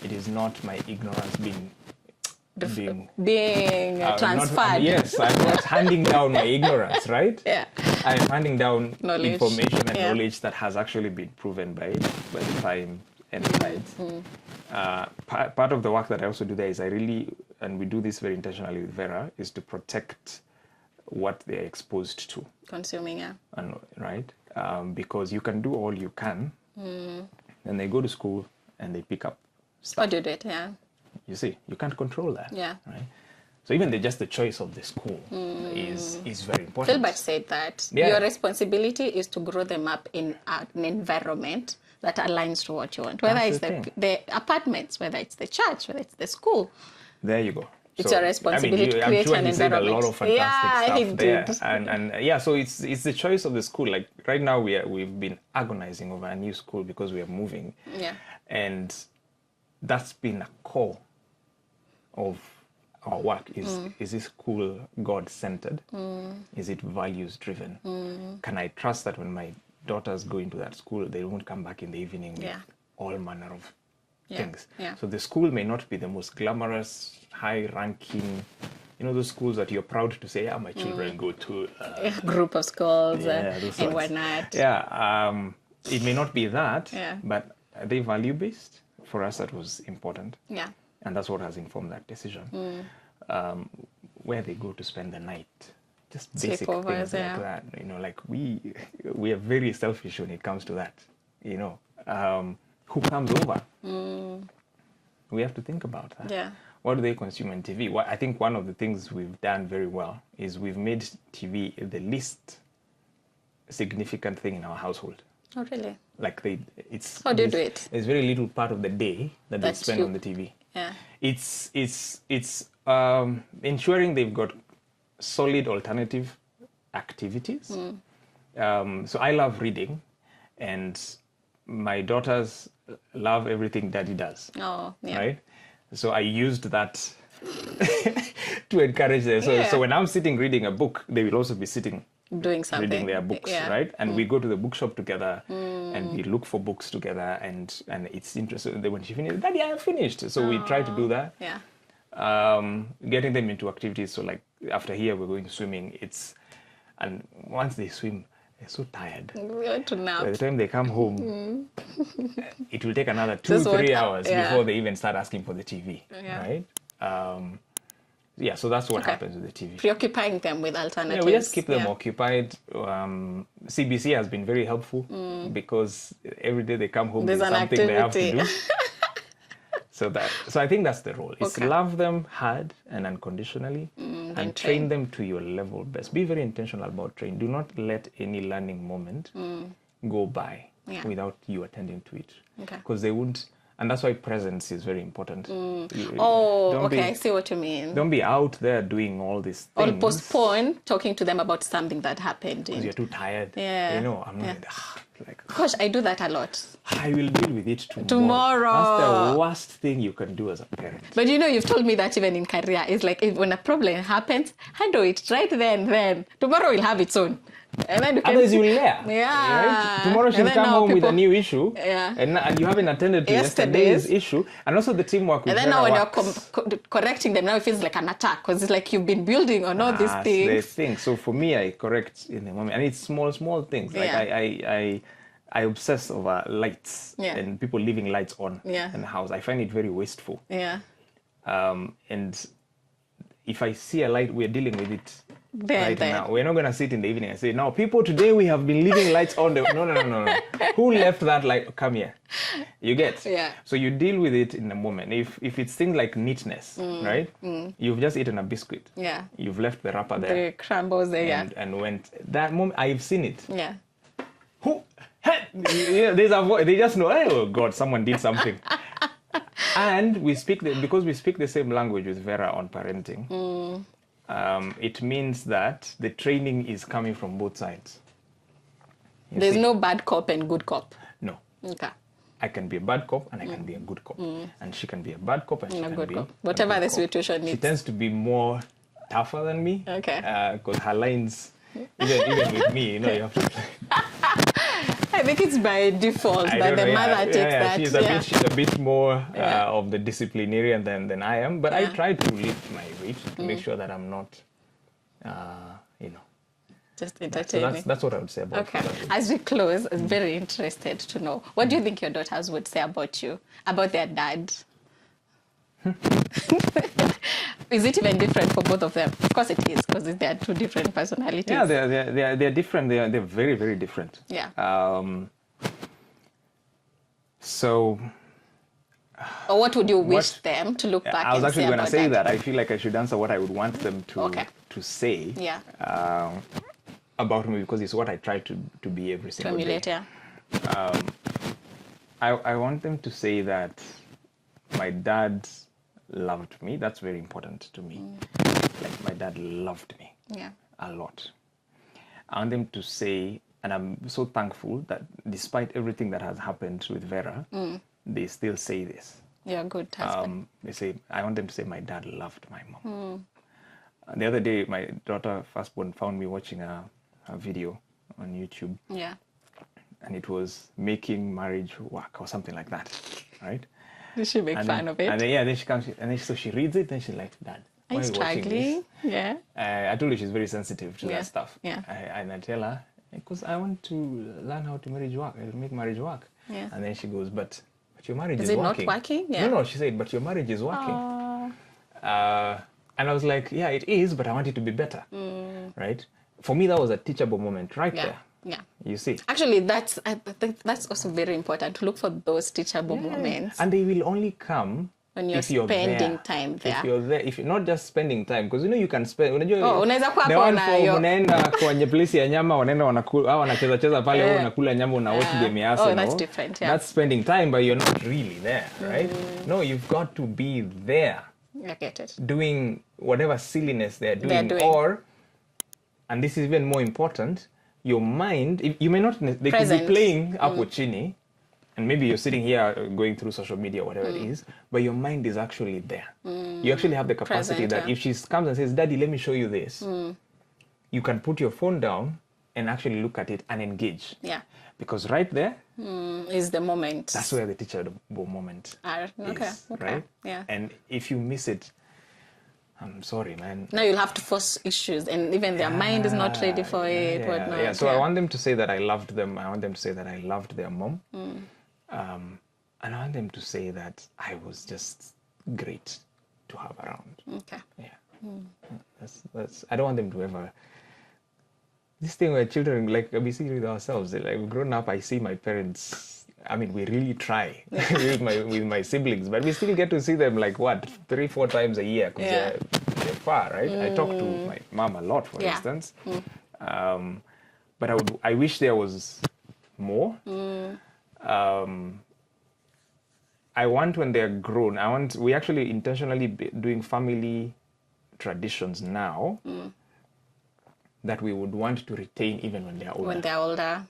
it is not my ignorance being transferred. Yes, I'm not handing down my ignorance, right? Yeah. I'm handing down knowledge. Information and knowledge that has actually been proven by the time and tides. Part of the work that I also do there is and we do this very intentionally with Vera, is to protect what they're exposed to. Consuming, And, right? Because you can do all you can, and they go to school and they pick up stuff. Or do it, You see, you can't control that. Yeah. Right? So even just the choice of the school is very important. Philbert said that your responsibility is to grow them up in an environment that aligns to what you want. Whether it's the apartments, whether it's the church, whether it's the school. There you go. It's your responsibility to create an environment. A lot of fantastic stuff there. And so it's the choice of the school. Like right now we've been agonizing over a new school because we are moving. Yeah. And that's been a core of our work is this school God-centered? Is it values-driven? Can I trust that when my daughters go into that school, they won't come back in the evening with all manner of things? So the school may not be the most glamorous, high-ranking, those schools that you're proud to say, my children go to a group of schools and whatnot. It may not be that, but are they value-based? For us, that was important. Yeah. And that's what has informed that decision. Where they go to spend the night, just basic things like that. Like we are very selfish when it comes to that. Who comes over? We have to think about that. Yeah. what do they consume on TV? I think one of the things we've done very well is we've made TV the least significant thing in our household. Oh, really? Like it's. How do you do it? There's very little part of the day that they spend on the TV. Yeah. It's ensuring they've got solid alternative activities. So I love reading, and my daughters love everything Daddy does. Oh, yeah. Right? So I used that to encourage them. So when I'm sitting reading a book, they will also be sitting doing something, reading their books, right? And we go to the bookshop together, and we look for books together, and it's interesting. When she finished, Daddy, I have finished. So we try to do that. Yeah. Getting them into activities. So like after here, we're going swimming. And once they swim, they're so tired. We want to nap. By the time they come home, it will take another 2-3 hours before they even start asking for the TV, right? So that's what happens with the TV. Preoccupying them with alternatives. Yeah, we just keep them occupied. CBC has been very helpful because every day they come home, there's something they have to do. So I think that's the role. It's love them hard and unconditionally, and train them to your level best. Be very intentional about training. Do not let any learning moment go by without you attending to it. Because they won't. And that's why presence is very important. I see what you mean. Don't be out there doing all these things. Or postpone talking to them about something that happened. Because you're too tired. Yeah. You know, I'm not Gosh, I do that a lot. I will deal with it tomorrow. That's the worst thing you can do as a parent. But you've told me that even in career, it's like when a problem happens, handle it right then. Tomorrow will have its own. And then otherwise you will layer. Yeah. Right? Tomorrow she'll come home with a new issue. Yeah. And you haven't attended to yesterday's issue. And also the teamwork. And then now when you're correcting them, now it feels like an attack. Because it's like you've been building on all these things. The thing. So for me, I correct in the moment. And it's small things. Like I obsess over lights and people leaving lights on in the house. I find it very wasteful. Yeah. And if I see a light, we're dealing with it now. We're not going to sit in the evening and say, now, people, today we have been leaving lights on. No. Who left that light? Come here. You get? Yeah. So you deal with it in the moment. If it's things like neatness, right? You've just eaten a biscuit. Yeah. You've left the wrapper there. The crumbles there, and went. That moment, I've seen it. Yeah. Who? There's a voice. They just know, oh, God, someone did something. And because we speak the same language with Vera on parenting, it means that the training is coming from both sides. There's no bad cop and good cop. No. Okay. I can be a bad cop and I can be a good cop. And she can be a bad cop and she can be a whatever the situation needs. She tends to be more tougher than me. Okay. Because her lines, even with me, you have to play. I think it's by default that the mother takes that. She's a bit more of the disciplinarian than I am, but I try to lift my weight to make sure that I'm not, just entertaining. So that's what I would say about Okay. As we close, I'm very interested to know, what do you think your daughters would say about you, about their dad? Is it even different for both of them? Of course it is, because they are two different personalities. Yeah, they're different. They're very, very different. Yeah. So. Or what would you wish them to look back and say? I was actually going to say that. I feel like I should answer what I would want them to say about me, because it's what I try to be every single day. Yeah. I want them to say that my dad loved me. That's very important to me. Like, my dad loved me a lot. I want them to say, and I'm so thankful that despite everything that has happened with Vera, they still say this. You're a good husband. I want them to say, my dad loved my mom. The other day, my daughter, firstborn, found me watching a video on YouTube. Yeah. And it was making marriage work or something like that, right? Did she make fun of it? And then she comes, so she reads it, and she's like, Dad, why are you struggling? Yeah. I told her she's very sensitive to that stuff. Yeah. And I tell her, because I want to learn how to make marriage work. Yeah. And then she goes, but your marriage is working. Is it not working? Yeah. No, she said, but your marriage is working. And I was like, yeah, it is, but I want it to be better. Right? For me, that was a teachable moment right there. Yeah. You see? Actually, I think that's also very important, to look for those teachable moments. And they will only come When you're if you're spending there, time there. if you're there, if you're not just spending time, because you know you can spend. Unaweza kuwa the hapo one na for yo- mnaenda kwenye place ya nyama, wanaenda wanakula au wanacheza cheza pale, au unakula nyama una watch game ya Arsenal. that's different. Yeah. That's spending time, but you're not really there, right? No, you've got to be there. I get it. Doing whatever silliness they're doing. Or, and this is even more important, your mind, you may not, they could be playing hapo chini, and maybe you're sitting here going through social media, whatever it is, but your mind is actually there. You actually have the capacity that if she comes and says, Daddy, let me show you this, you can put your phone down and actually look at it and engage. Yeah. Because right there is the moment. That's where the teachable moment is, right? Yeah. And if you miss it, I'm sorry, man. Now you'll have to force issues, and even their mind is not ready for it. Yeah. So I want them to say that I loved them. I want them to say that I loved their mom. And I want them to say that I was just great to have around. Okay. Yeah. That's. I don't want them to ever. This thing where children, like we see with ourselves, like grown up, I see my parents. I mean, we really try with my siblings, but we still get to see them like what 3-4 times a year because they're far, right? I talk to my mom a lot, for instance. But I wish there was more. I want when they're grown. We actually intentionally doing family traditions now that we would want to retain even when they're older. When they're older.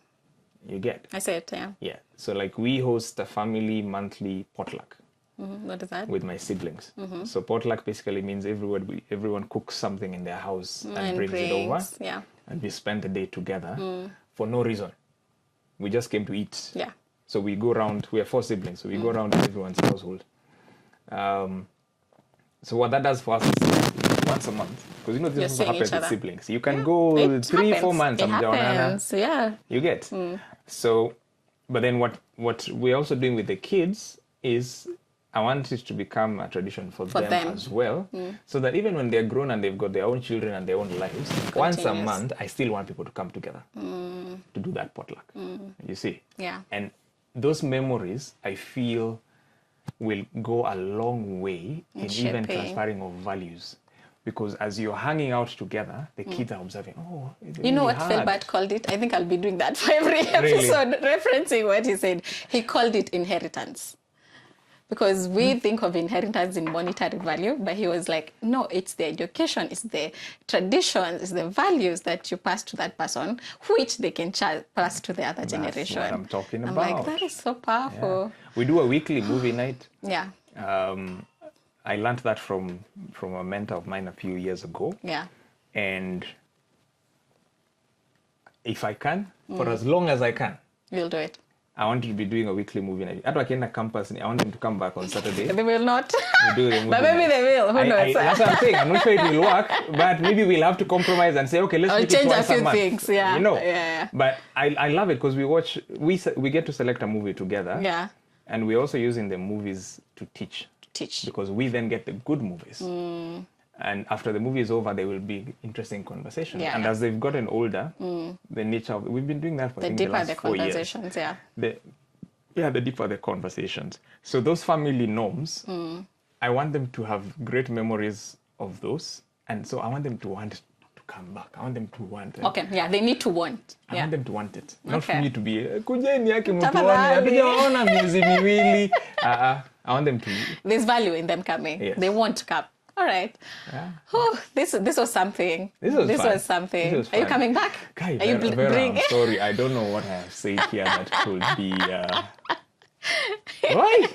You get? I say it, yeah. Yeah. So like we host a family monthly potluck. What is that? With my siblings. So potluck basically means everyone cooks something in their house and brings it over. Yeah. And we spend the day together for no reason. We just came to eat. Yeah. So we go around, we have 4 siblings, so we go around everyone's household. So what that does for us is once a month, because you know this also happens with siblings. You can go 3-4 months. It happens, yeah. You get. So, but then what we're also doing with the kids is I want it to become a tradition for them as well, so that even when they're grown and they've got their own children and their own lives, once a month, I still want people to come together to do that potluck. You see? Yeah. And those memories, I feel, will go a long way in even transferring of values. Because as you're hanging out together, the kids are observing, oh, it's really You know what hard. Philbert called it? I think I'll be doing that for every episode, referencing what he said. He called it inheritance. Because we think of inheritance in monetary value, but he was like, no, it's the education, it's the traditions, it's the values that you pass to that person, which they can pass to the other generation. That's what I'm talking about. I'm like, that is so powerful. Yeah. We do a weekly movie night. Yeah. I learned that from a mentor of mine a few years ago. Yeah. And if I can, for as long as I can, you'll do it. I want to be doing a weekly movie night. At Wakenda campus, I want them to come back on Saturday. They will not. Do the movie but maybe night. they will. Who knows? That's what I'm saying. I'm not sure it will work, but maybe we'll have to compromise and say, okay, let's make change it twice a few a month. things. Yeah. You know. Yeah. But I love it because we get to select a movie together. Yeah. And we're also using the movies to teach. Because we then get the good movies. And after the movie is over, there will be interesting conversations. Yeah, and as they've gotten older, the nature of we've been doing that for the the last 4 years. Conversations, yeah. The deeper the conversations. So those family norms, I want them to have great memories of those. And so I want them to want to come back. I want them to want it. Okay, yeah, they need to want. I want them to want it. Not for me to be, Tafadhali. hatujaona miezi miwili. I want them to. There's value in them coming. Yes. They want to come. All right. Yeah. Oh, this was something. This was something. This was Are you fun. coming back? Guy, Are you I'm sorry. I don't know what I have said here that could be. Why?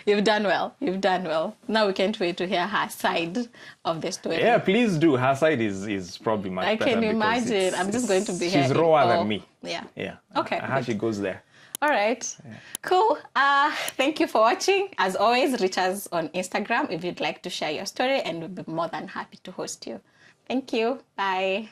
You've done well. You've done well. Now we can't wait to hear her side of the story. Yeah, please do. Her side is probably much better. I can imagine. I'm just going to be here. She's rawer than me. Yeah. Yeah. Okay. How she goes there. All right. Yeah. Cool. Thank you for watching. As always, reach us on Instagram if you'd like to share your story, and we'll be more than happy to host you. Thank you. Bye.